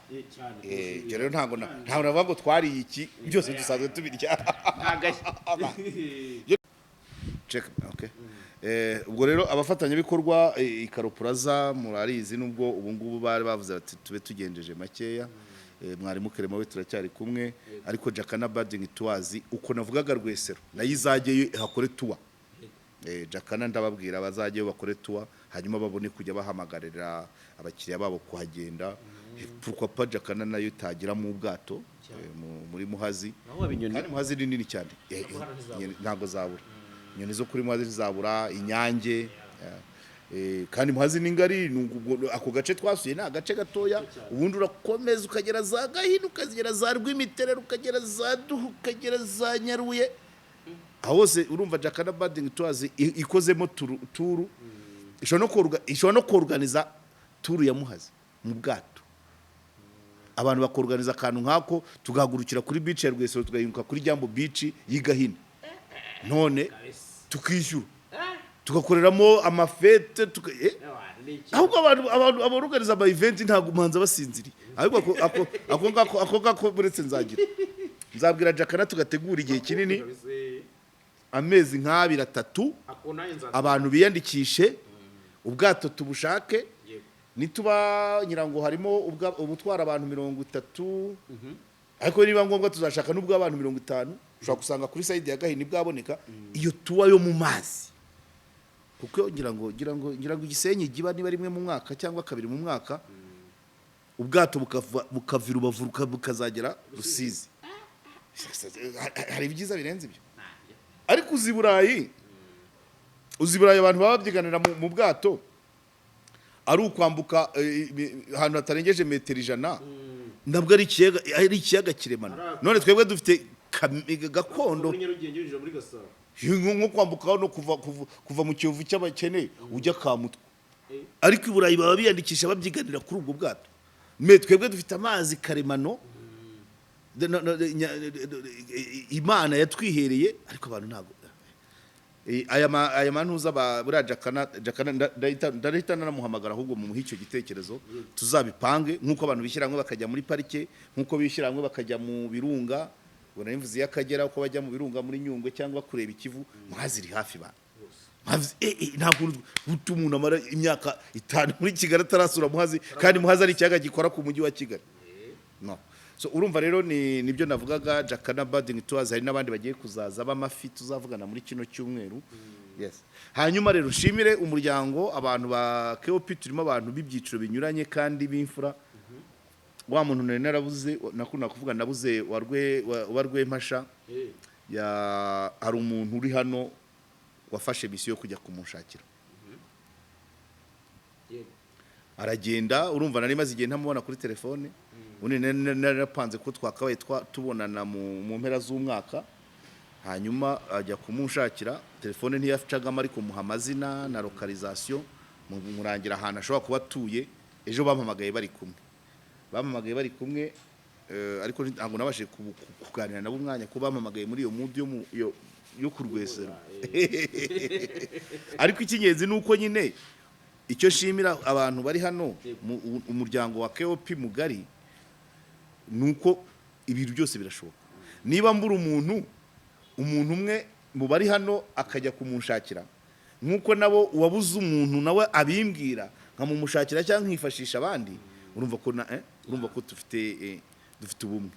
ibyo rero ntabwo navuga ngo twariye iki byose dusanzwe tubirya okay ubwo rero abafatanyabikorwa Ikaro Plaza murarizi nubwo ubu ngubu bari bavuze bati tube tugenjeje makeya mwarimu Kerema we turacyari kumwe ariko Jakana Building Tours uko navugaga Rwesero nayo izajyeyo hakore tour Jakana ndababwira bazajyeyo bakore tour hanyuma babone kujya bahamagarira abakiriya babo kuhagenda pourquoi pas Jakana nayo itagira mu bwato muri Muhazi kandi Muhazi ni nini cyane ntago zabura inyoni zo kuri Muhazi zabura Inyange kandi Muhazi ni ngari ako gace twasuye na gace gatoya ubundi urakomeza ukagera za Gahini ukagera za Rwimiterere ukagera za Duhu ukagera za Nyaruye hose urumva Jakana Building Tours ikozemo turu ishobora no kuorganiza turu ya Muhazi mu bwato abantu bakorganiza akantu nkako tugahagurukira kuri beach ya Rwesero tugayunka kuri Jambo Beach y'Igahini none tukishyura tugakoreramo amafete ahubwo abantu abarugariza ama event ntago umanza basinziri ahubwo ako ngako buretse nzabwira Jakana tugategura igihe kinini amezi nk'abiri 3 abantu biyandikishe ubwato tubushake nituba nyirango harimo ubutwara abantu 30 ariko niba ngombwa tuzashaka n'ubwo abantu 50 ushobora gusanga kuri side ya Gahini bwaboneka iyo tuwa yo mu mazi kuko ngira ngo Gisenyi giba niba rimwe mu mwaka cyangwa kabiri mu mwaka ubwato bukavira Rubavu bukazagera Rusizi. Hari ibyiza birenze ibyo. Ariko uzi Burayi abantu baba babyiganira mu bwato ari ukwambuka ahantu hatarengeje metero 100 ntabwo ari ikiyaga kiremana. None twebwe dufite gakondo nko kwambuka no kuva mu Kiyovu cy'abakene ujya Kamutwe. Ariko i Burayi baba biyandikisha babyiganira kuri ubwo bwato. Twebwe dufite amazi karemano Imana yatwihereye ariko abantu ntago aya mantuza buriya Jakana ndahita nanamuhamagara ahubwo mu icyo gitekerezo tuzabipange nk'uko abantu bishyirahamwe bakajya muri parike nk'uko bishyirahamwe bakajya mu birunga ubona imvuzi y'Akagera uko bajya mu birunga muri Nyungwe cyangwa kureba Ikivu muhazi iri hafi ba ntabwo umuntu amara imyaka 5 muri Kigali atarasura muhazi kandi muhazi ari ikiyaga gikora ku mujyi wa Kigali no. So urumva rero nibyo navugaga Jakana Birding Tours hari nabandi bagiye kuzaza b'amafi tuzavugana muri kino cyumweru. Yes. Hanyuma rero shimire umuryango abantu ba KOP turimo abantu b'ibyiciro binyuranye kandi b'imfura. Wa muntu narabuze nakunda kuvuga nabuze warwe mpasha ya hari umuntu uri hano wafashe misiyo yo kujya kumushakira. Aragenda urumva nari maze igihe ntamubona kuri telefone. Undi narapanze ko twakabaye tubonana mu mpera z'umwaka hanyuma ajya kumushakira telefone ntiyafacagamo ariko muha amazina na localisation murangira ahantu ashobora kuba atuye. Ejo bampamagaye bari kumwe ariko ntabwo nabashije kuganira nabo umwanya ko bampamagaye muri iyo mood yo kurwesero ariko ikinyenzi nuko nyine icyo shimira abantu bari hano umuryango wa KOP mugari nuko ibintu byose birashoboka. Niba mbura umuntu umwe mu bari hano akajya kumunshakira nkuko nabo wabuze umuntu nawe abimbwira nkamumushakira cyangwa nkifashisha abandi urumva ko dufite ubumwe.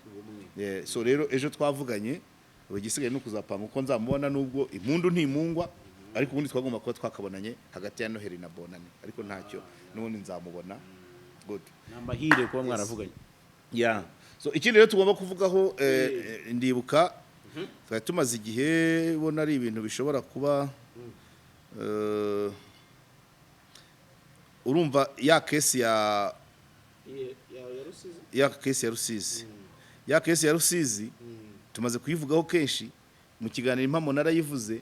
So rero ejo twavuganye bagisigaye no kuzapanga uko nzamubona nubwo impundu ntimungwa ariko ubundi twagomba kuba twakabonanye hagati ya Noheli na Bonane ariko ntacyo n'ubundi nzamubona. Good. Namahire kuba mwaravuganye. Yeah. So ikindi rero tugomba kuvugaho ndibuka twari tumaze igihe bona ari ibintu bishobora kuba urumva ya kesi ya Rusizi tumaze kuyivugaho kenshi mu kiganiro impamo narayivuze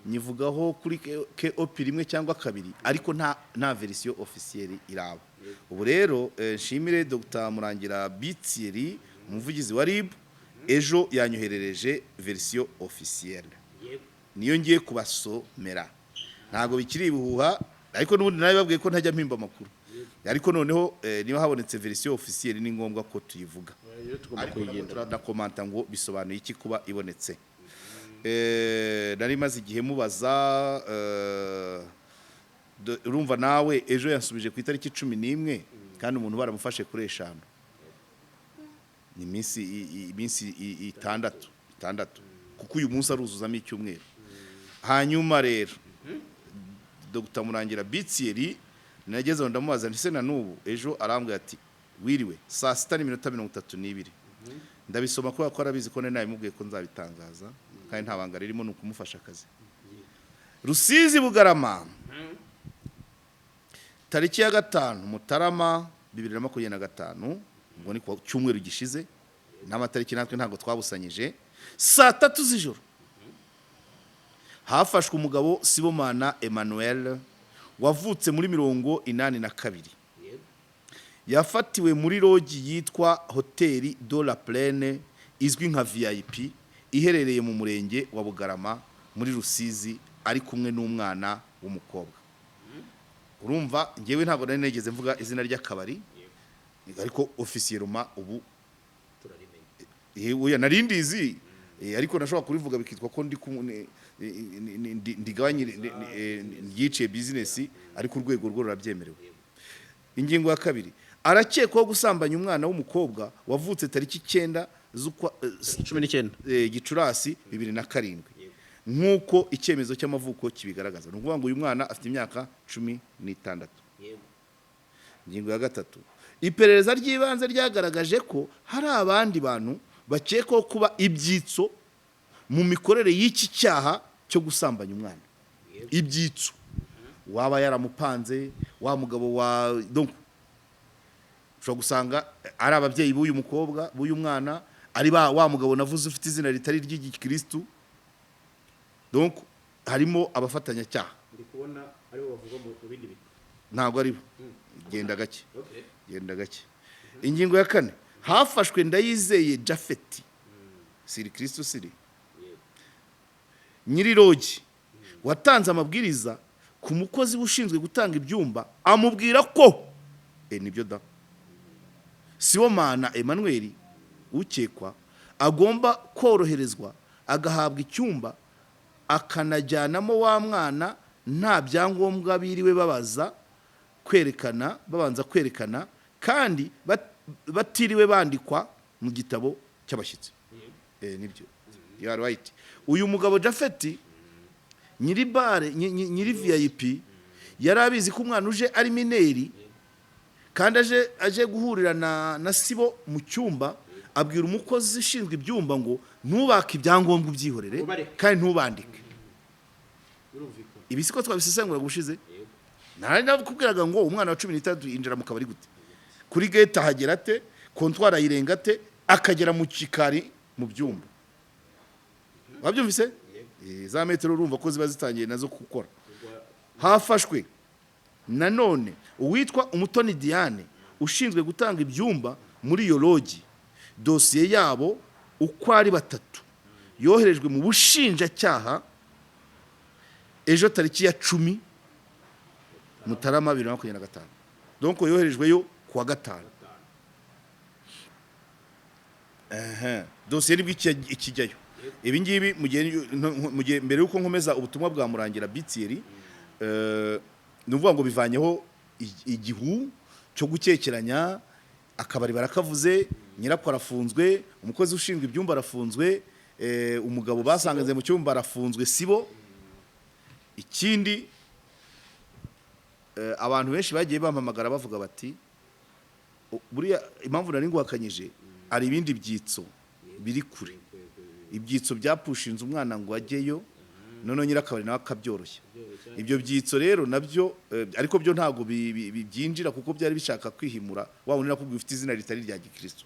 nyivugaho kuri KOP rimwe cyangwa kabiri ariko nta version officielle iraba. Ubu rero nshimire Dr Murangira Bitieri umuvugizi wa RIB ejo yanyoherereje version officielle niyo ngiye kubasomera ntago bikiri ibihuha ariko n'ubundi nawe babwiye ko ntajya mpimba makuru ariko noneho niba habonetse version officielle ni ngombwa ko tuyivuga ariko turanakomanta ngo bisobanuye iki kuba ibonetse. Nari maze igihe mubaza urumva nawe ejo yansubije ku itariki 11 kandi umuntu baramufashe kuri 5 ni iminsi 6 kuko uyu munsi aruzuzamo icyumweru. Hanyuma rero Dr Murangira Bitieri nageze ndamubaza nti se na nubu ejo arambwira ati wiriwe saa 6:32 ndabisoma ko arabizi ko nawe mubwiye ko nzabitangaza kandi nta banga ririmo nukumufasha akazi. Rusizi Bugarama tariki ya 5 Mutarama 2025 ngo ni ku cyumweru gishize n'amatariki natwe ntago twabusanyije saa 3 z'ijoro hafashwe umugabo Sibomana Emmanuel wavutse muri 82 yafatiwe muri logi yitwa Hoteli de la Plaine izwi nka VIP iherereye mu murenge wa Bugarama muri Rusizi ari kumwe n'umwana w'umukobwa. Urumva ngewe ntago nari negeze mvuga izina ry'akabari ariko officiellement ubu turarimenye narindizi ariko nashobora kurivuga bikitwa ko ndigabanye yiciye business ariko urwego rwo rurabyemerewe. Ingingo ya 2 arakekwaho gusambanya umwana w'umukobwa wavutse tariki 9 z'ukwa 19 Gicurasi 2007 nk'uko icyemezo cy'amavuko kibigaragaza. Ni ukuvuga ngo uyu mwana afite imyaka 16. Ingingo ya gatatu, iperereza ry'ibanze ryagaragaje ko hari abandi bantu bakekwaho kuba ibyitso mu mikorere y'iki cyaha cyo gusambanya umwana. Ibyitso waba yaramupanze, wa mugabo wa donc ushobora gusanga ari ababyeyi b'uyu mukobwa b'uyu mwana, ari wa mugabo navuze ufite izina ritari ry'igikristo, donc harimo abafatanyacyaha. ndi kubona ari bo bavuga mu bindi biti. Ntabwo ari bo. Genda gake. Genda gake. Ingingo ya 4, hafashwe Ndayizeye Japhet siri Kristo siri Nyirirogi watanze amabwiriza ku mukozi ushinzwe gutanga ibyumba, amubwira ko nibyo da Sibomana Emmanuel ukekwa agomba koroherezwa agahabwa icyumba akanajyanamo wa mwana nta byangombwa biriwe babanza kwerekana kandi batiriwe bandikwa mu gitabo cy'abashyitsi. Nibyo. You are right. Uyu mugabo Japhet nyiri bare nyiri VIP yari abizi ko umwana uje ari mineri, kandi aje guhurira na Sibo mu cyumba, abwira umukozi ushinzwe ibyumba ngo ntubake ibyangombwa byihorere kandi ntubandike. Ibi siko twabisesengura gushize. Nari nakubwiraga ngo umwana wa 13 yinjira mu kabari gute, kuri gate ahagera ate, kontwara yirenga ate, akagera mu kikari mu byumba. Wabyumvise? Za metero urumva ko ziba zitangiye nazo gukora. Hafashwe nanone uwitwa Umutoni Diane ushinzwe gutanga ibyumba muri iyo logi. Dosiye yabo uko ari 3 yoherejwe mu bushinjacyaha ejo tariki ya 10 Mutarama 2025. Donc yoherejweyo kuwa 5. Dosiye nibwo ikijyayo. Ibi ngibi mu gihe mbere yuko nkomeza ubutumwa bwa Murangira Bitieri, nuvuga ngo bivanyeho igihu cyo gukekeranya, akabari barakavuze, nyirako arafunzwe, umukozi ushinzwe ibyumba arafunzwe, umugabo basangaze mu cyumba arafunzwe Sibo. Ikindi abantu benshi bagiye bampamagara bavuga bati buriya impamvu nari nguhakanyije ari ibindi byitso biri kure, ibyitso byapushinze umwana ngo ajyeyo, none nyirakabari nawe akabyoroshya. Ibyo byitso rero nabyo ariko byo ntago byinjira kuko byari bishaka kwihimura, wabone nakubwiye ufite izina ritari rya gikristo.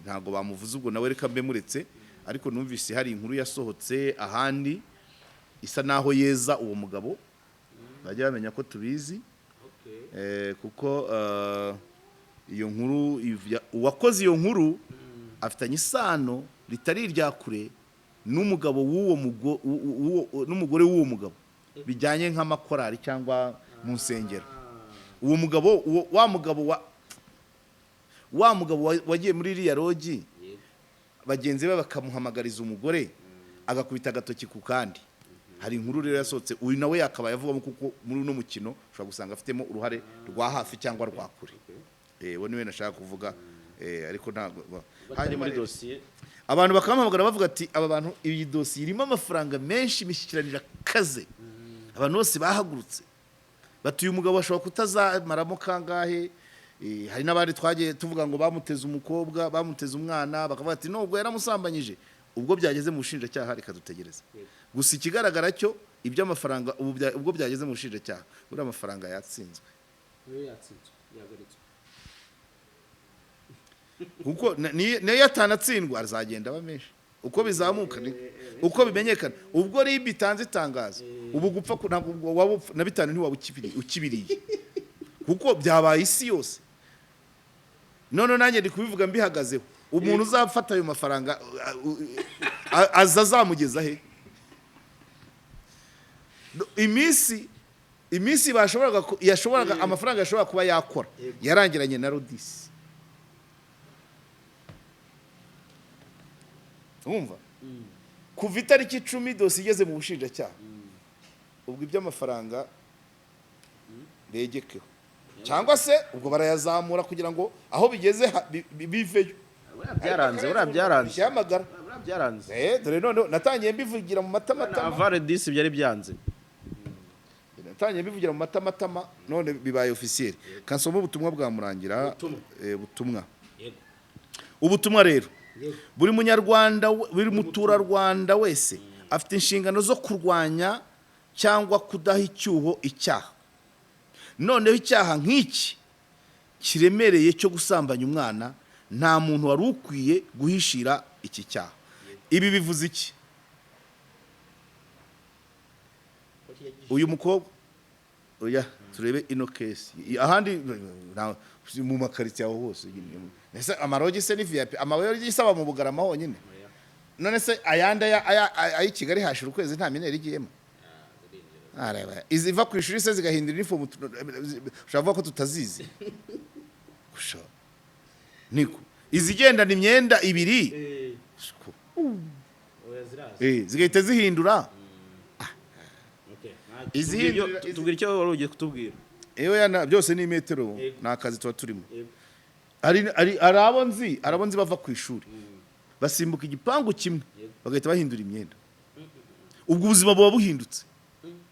Ntago bamuvuze ubwo nawe reka mbe muretse, ariko numvise hari inkuru yasohotse ahandi isa naho yeza uwo mugabo, bajya bamenya ko tubizi. Kuko iyo nkuru uwakoze iyo nkuru afitanye isano ritari rya kure n'umugabo n'umugore w'uwo mugabo, bijyanye nk'amakorari cyangwa mu nsengero. Uwo mugabo wa mugabo wagiye muri iriya logi, bagenzi be bakamuhamagariza umugore agakubita agatoki ku kandi. Hari inkuru rero yasohotse, uyu nawe yakaba yavugamo kuko muri uno mukino ushobora gusanga afitemo uruhare rwa hafi cyangwa rwa kure. Bo niwe nashaka kuvuga, ariko ntabwo hari muri dosiye. Abantu bakamuhamagara bavuga ati aba bantu iyi dosiye irimo amafaranga menshi, imishyikiranyije akaze. Abantu bose bahagurutse batuye umugabo ashobora kutazamaramo kangahe. Hari n'abandi twagiye tuvuga ngo bamuteze umukobwa, bamuteze umwana, bakavuga ati nubwo yaramusambanyije. Ubwo byageze mu bushinjacyaha reka dutegereza. Gusa ikigaragara cyo iby'amafaranga ubwo byageze mu bushinjacyaha, buri amafaranga yatsinzwe. Yagaritswe. Kuko niyo yatanatsindwa azagenda bamenshi. Uko bizamuka uko bimenyekana. Ubwo ribi itanze itangazo, ubu gupfa ntabwo waba na bitanu ntiwaba ukibiriye. Kuko byabaye isi yose. None nanjye ndi kubivuga mbihagazeho. Umuntu uzafata ayo mafaranga azamugeza he? Imisi yashoboraga amafaranga yashobora kuba yakora yarangiranye na Rodisi. Umva kuva itariki 10 dosiye igeze mu bushinjacyaha, ubwo iby'amafaranga begekeho cyangwa se ubwo barayazamura kugira ngo aho bigeze biveyo. byaranze Yamagara. byaranze Dore none natangiye mbivugira mu matamatama. avare disi byari byanze Natangiye mbivugira mu matamatama none bibaye officiel. Kansoma ubutumwa bwa Murangira ubutumwa. Ubutumwa rero buri munyarwanda buri muturarwanda wese afite inshingano zo kurwanya cyangwa kudaha icyuho icyaha. Noneho icyaha nk'iki kiremereye cyo gusambanya umwana nta muntu wari ukwiye guhishira iki cyaha. Ibi bivuze iki? Uyu mukobwa oya turebe ino case ahandi mu makaritsiye aho hose ese amarogi se ni VIP amarogi isaba mu Bugarama honyine none se ayandi ayi Kigali hashira ukwezi nta mineri igiyemo areba iziva ku ishuri se zigahindura uniform ushaka ko tutazizi kusho niko izigendana imyenda ibiri zigahita zihindura tubwira icyo wari ugiye kutubwira. Yana byose ni metero nakazi tuba turimo. Ari arabonzi bava ku ishuri. Basimbuka igipangu kimwe bagahita bahindura imyenda. Ubwo ubuzima buba buhindutse.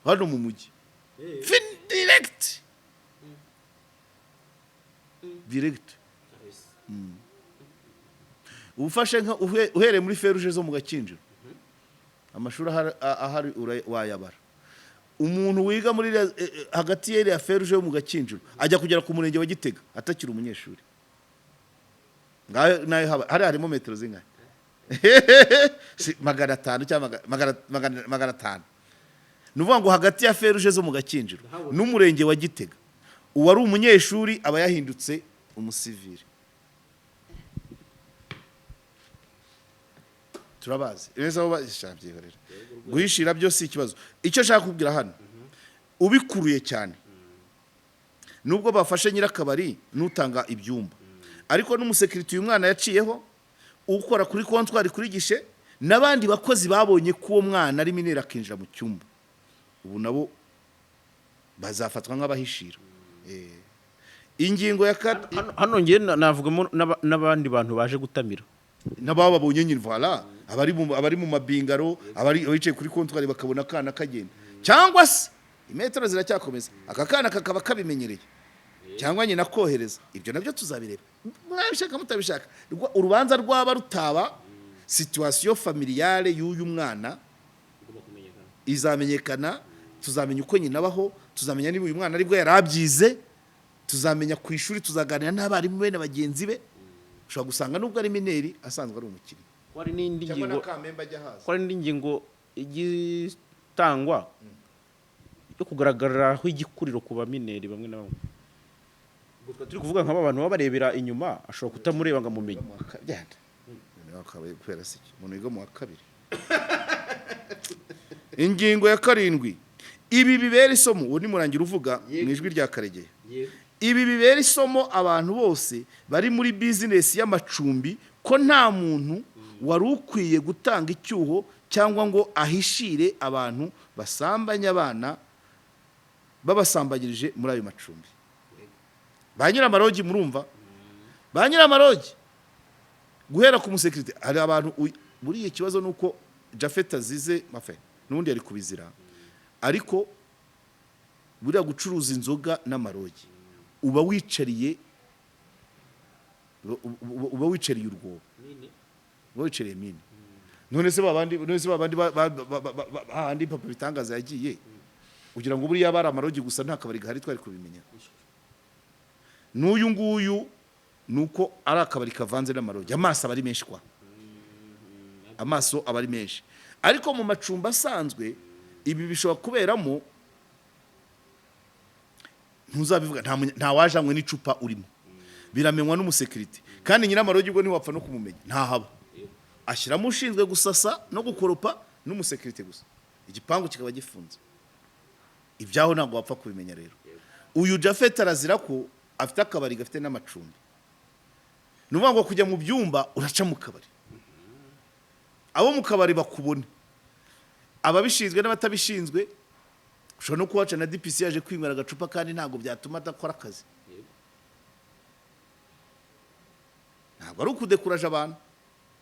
Hano mu mujyi. Direct. Ubufashe nka uhereye muri feruje zo mu Gakinjiro. Amashuri ahari wayabara. Umuntu wiga muri hagati ya feruje yo mu Gakinjiro ajya kugera ku murenge wa Gitega atakira umunyeshuri. Ngaho nayo harimo metero zingahe? 500 cyangwa 500. Nuvuga ngo hagati ya feruje zo mu Gakinjiro n'umurenge wa Gitega uwari umunyeshuri aba yahindutse umusivili. Turabazi neza abo bashabyiharira guhishira byose ikibazo icyo shaka kubwira hano ubikuruye cyane nubwo bafashe nyirakabari nutanga ibyumba ariko n'umusekiriti uyu mwana yaciyeho ukora kuri kontwari kuri gishe nabandi bakozi babonye ko uwo mwana ari minera akinjira mu cyumba ubu nabo bazafatwa nk'abahishira ingingo ya hano ngiye navugamo n'abandi bantu baje gutamira nababa babonye nyine voilà abari mu mabingaro abari bicaye kuri kontwari bakabona kana kagenda cyangwa se imetero ziracyakomeza aka kana kakaba kabimenyereye cyangwa nyina kohereza ibyo nabyo tuzabireba mwabishaka mutabishaka urubanza rwaba rutaba situation familiale y'uyu mwana izamenyekana tuzamenya uko nyina baho tuzamenya niba uyu mwana aribwo yarabyize tuzamenya ku ishuri tuzaganira n'abarimu be n'abagenzi be ushobora gusanga nubwo ari mineri asanzwe ari umukiri kwari n'indi ngingo igitangwa yo kugaragaraho igikuriro ku bamineri bamwe na bamwe turi kuvuga nk'aba bantu baba barebera inyuma ashobora kutamureba ngo amumenye umuntu wiga mu wa kabiri. Ingingo ya 7 ibi bibera isomo uwo ni Murangira uvuga mu ijwi rya Karegeye. Ibi bibera isomo abantu bose bari muri business y'amacumbi ko nta muntu wari ukwiye gutanga icyuho cyangwa ngo ahishire abantu basambanya abana babasambagirije muri ayo macumbi. Banyira amarogi murumva? Banyira amarogi guhera ku musekirite hari abantu buriye kibazo nuko Jafeta zize mafe nundi yari kubizira ariko buriya gucuruza inzoga n'amarogi uba wicariye urwo uba wicariye mini none se babandi handi papa bitangaza yagiye kugira ngo buriya bari amarogi gusa nta kabari gahari twari kubimenya n'uyu nguyu nuko ari akabari kavanze n'amarogi amaso aba ari menshi kwa amaso aba ari menshi ariko mu macumba asanzwe ibi bishobora kuberamo ntuzabivuga nta wajanywe n'icupa urimo biramenywa n'umusekirite kandi nyina amarogi ubwo ntiwapfa no kumumenya ntahaba ashyiramo ushinzwe gusasa no gukoropa n'umusekirite gusa igipangu kikaba gifunze ibyaho ntabwo wapfa kubimenya rero uyu Jafet arazira ko afite akabari gafite n'amacumbi nuvuga ngo kujya mu byumba uraca mu kabari abo mu kabari bakubona ababishinzwe n'abatabishinzwe ushobora no kuhaca na DPC yaje kwinywera agacupa kandi ntabwo byatuma adakora akazi ntabwo ari ukudekuraje abantu,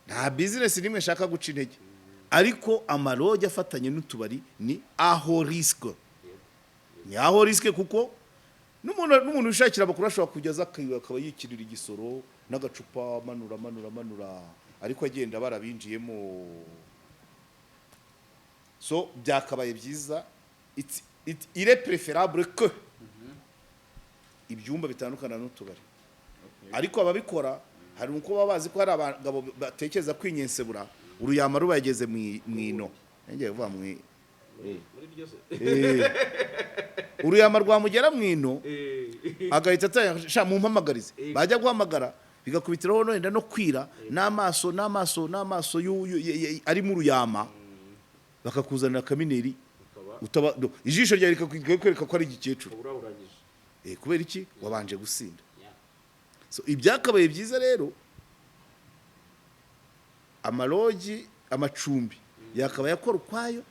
nta bizinesi nimwe nshaka guca intege, ariko amaroge afatanye n'utubari ni aho risike, ni aho risike, kuko n'umuntu wishakira amakuru ashobora kugeza akaba yikirira igisoro n'agacupa manura, ariko agenda barabinjiyemo. So byakabaye byiza, il est préférable que ibyumba bitandukana n'utubari, ariko ababikora hari uko baba bazi ko hari abagabo batekereza kwinyensebura, uruyama rubayageze mwino, ngiye vuga uruyama rwamugera mwino, agahita ataya mu mpamagarize, bajya guhamagara bigakubitiraho wenda no kwira n'amaso ari mu ruyama, bakakuzanira kamineri, ijisho ryawe rikakwereka ko ari igikecuru, kubera iki wabanje gusinda. So ibyakabaye byiza rero, amarogi, amacumbi yakaba yakora ukwayo,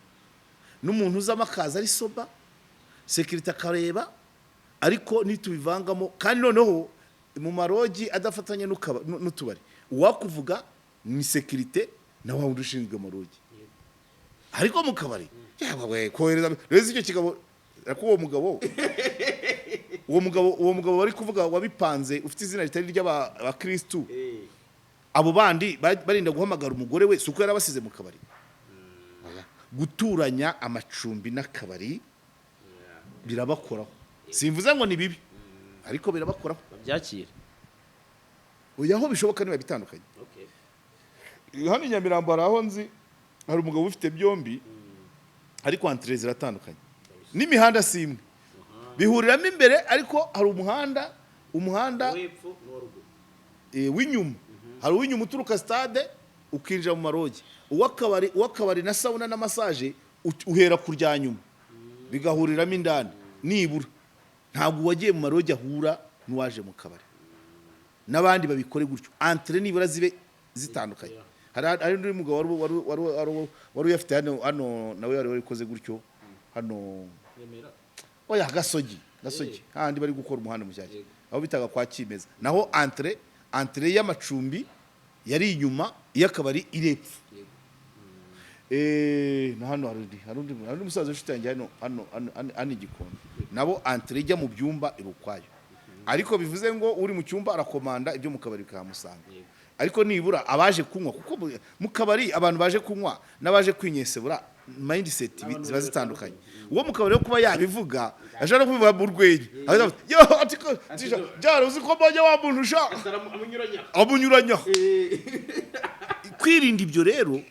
n'umuntu uzama akaza ari soba, sekirite akareba, ariko nitubivangamo, kandi noneho mu marogi adafatanye n'utubari, uwakuvuga ni sekirite na wa wundi ushinzwe amarogi, ariko mu kabari yawe kohereza rezi icyo kigabo, uwo mugabo bari kuvuga wabipanze ufite izina ritari ry'abakristu, abo bandi barinda guhamagara umugore we, suko yarabasize mu kabari. Guturanya amacumbi n'akabari birabakoraho, simvuze ngo ni bibi, ariko birabakoraho, babyakira oya aho bishoboka niba bitandukanye. Hano i Nyamirambo hari aho nzi hari umugabo ufite byombi, ariko entre ziratandukanye, n'imihanda simwe, bihuriramo imbere, ariko hari umuhanda w'inyuma, hari uw'inyuma uturuka stade ukinjira mu marogi, uw'akabari na sauna na massage uhera kurya nyuma, bigahuriramo indani, nibura ntabwo wagiye mu marogi ahura n'uwaje mu kabari, n'abandi babikore gutyo, entre nibura zibe zitandukanye. Hari undi mugabo wari uyafite hano nawe wari ukoze gutyo hano oya Gasogi handi bari gukora umuhanda mushyashya, aho bitaga kwa Kimeza, naho entre y'amacumbi yari inyuma, y'akabari irepfu. Na hano hari undi musaza ufite hano igikondo, nabo entre ijya mu byumba irukwayo, ariko bivuze ngo uri mu cyumba arakomanda ibyo mu kabari bikamusanga, ariko nibura abaje kunywa, kuko mu kabari abantu baje kunywa n'abaje kwinyesebura mindset ziba zitandukanye. Uwo mu kabari yo kuba yabivuga ashaka kubivuga mu rwenya, yo atiko byaro uzi ko mbonye wa muntu ushaka amunyuranya. Kwirinda ibyo rero,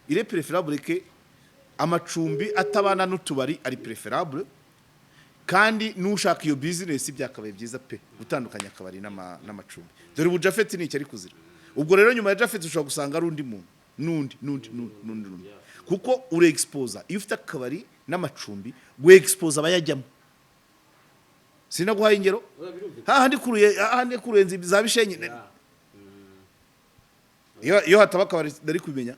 il est préférable que amacumbi atabana n'utubari ari préférable, kandi nushaka iyo business byakabaye byiza pe gutandukanya akabari n'amacumbi. Dore ubu Jafet ni icyo ari kuzira, ubwo rero nyuma ya Jafet ushobora gusanga ari undi muntu nundi, kuko ure expose iyo ufite akabari n'amacumbi, we expose abayajyamo. Sinaguhaye ingero hahandi kuruye za Bishenyi, iyo hataba akabari ndari kubimenya,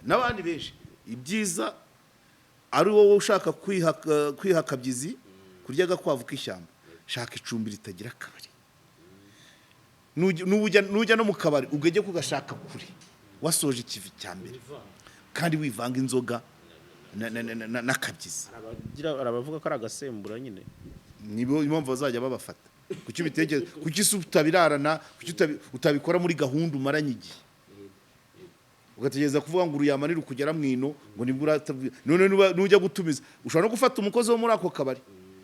n'abandi benshi. Ibyiza ari wowe ushaka kwihakabyizi kurya gakwavu k'ishyamba, shaka icumbi ritagira akabari. Nujya no mu kabari ugejye kugashaka kure, wasoje ikivi cya mbere, kandi wivanga inzoga n'akabyizi. Arabavuga ko ari agasembura nyine, nibo impamvu bazajya babafata. Kuki bitekereza, kuki utabirarana, kuki utabikora muri gahunda umaranye igihe, ugategereza kuvuga ngo uruyamanira kugera mwino ngo nibwo none nujya gutumiza, ushobora no gufata umukozi wo muri ako kabari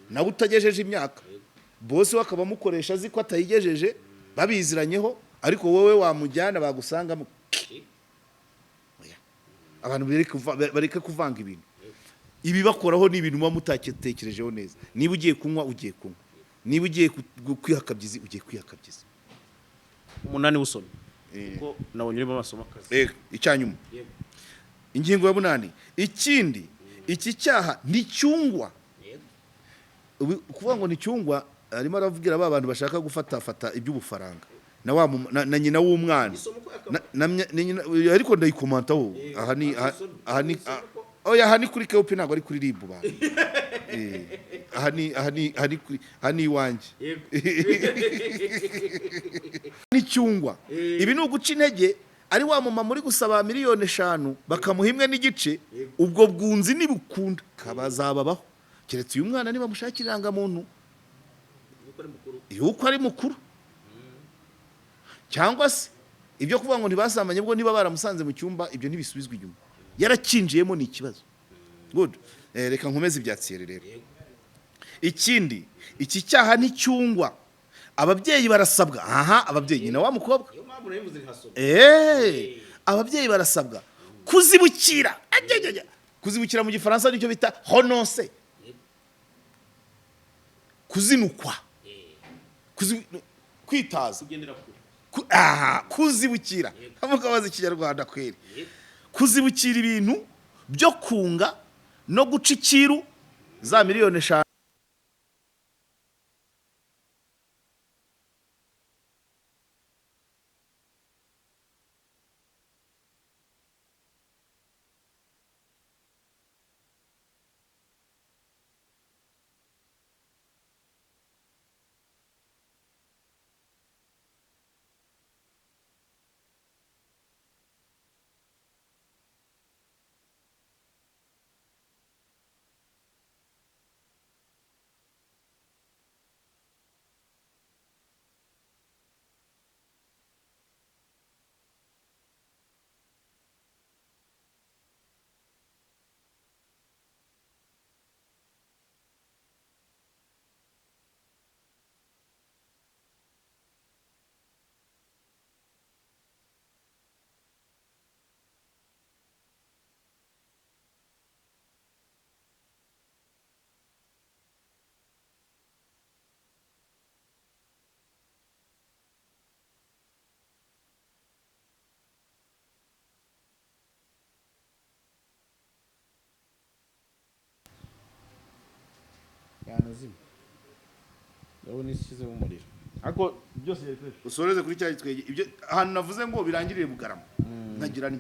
nawe utagejeje imyaka, bose wakaba mukoresha azi ko atayigejeje, babiziranyeho, ariko wowe wamujyana bagusangamo. Abantu bareke kuvanga ibintu, ibi bakoraho ni ibintu muba mutatekerejeho neza. Niba ugiye kunywa ugiye kunywa, niba ugiye kwihakabyizi ugiye kwihakabyiza. Umunani usomye kuko nabonye urimo amasomo akazi. Icyanyuma ingingo ya 8, ikindi iki cyaha nticyungwa. Kuvuga ngo nticyungwa, arimo aravugira abantu bashaka gufata iby'ubufaranga na nyina w'umwana, ariko ndayikomantaho. Aha ni kuri KOP, ntabwo ari kuri RIB. aha ni iwanjye n'icyungwa ibi ni uguca intege ari wa mumama uri gusaba miliyoni 5 bakamuha imwe n'igice ubwo bwunzi nibukunda kabazababaho keretse uyu mwana niba mushakira irangamuntu yuko ari mukuru cyangwa se ibyo kuvuga ngo ntibasambanye bwo niba baramusanze mu cyumba ibyo ntibisubizwa inyuma yarakinjiyemo ni ikibazo good reka nkomeze ibyatsiyere rero ikindi iki cyaha nticyungwa ababyeyi barasabwa ababyeyi nyina wa mukobwa ababyeyi barasabwa kuzibukira kuzibukira mu gifaransa nicyo bita hononse kuzinukwa kwitaza kuzibukira ntabwo bazi ikinyarwanda kweri kuzibukira ibintu byo kunga no guca ikiru za miliyoni 5 yanazima ndabona isize umuriro ariko byose usoreze kuri cya gitwege ibyo ahantu navuze ngo birangirire Bugarama nkagira ni